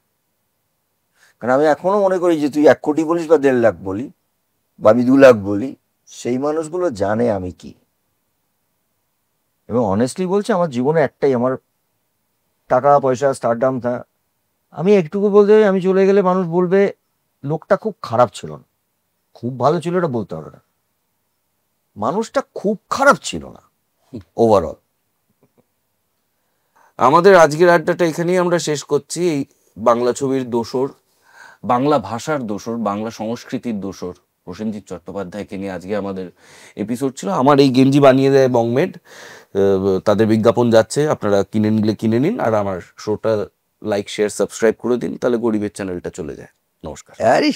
কারণ আমি এখনো মনে করি যে তুই 1 কোটি বলিস বা 1.5 লাখ বলি বা আমি 2 লাখ বলি, সেই মানুষগুলো জানে আমি কি। এবং অনেস্টলি বলছি, আমার জীবনে একটাই, আমার টাকা পয়সা স্টারডাম থা, আমি একটুকু বলতে আমি চলে গেলে মানুষ বলবে লোকটা খুব খারাপ ছিল না, খুব ভালো ছিল এটা বলতে হবে না, মানুষটা খুব খারাপ ছিল না ওভারঅল। আমাদের আজকের আড্ডাটা এখানেই আমরা শেষ করছি। এই বাংলা ছবির দোসর, বাংলা ভাষার দোসর, বাংলা সংস্কৃতির দোসর প্রসেনজিৎ চট্টোপাধ্যায়কে নিয়ে আজকে আমাদের এপিসোড ছিল। আমার এই গেঞ্জি বানিয়ে দেয় বংমেড, তাদের বিজ্ঞাপন যাচ্ছে, আপনারা কিনে নিলে কিনে নিন, আর আমার শোটা লাইক শেয়ার সাবস্ক্রাইব করে দিন, তাহলে গরিবের চ্যানেলটা চলে যায়। নমস্কার। আরে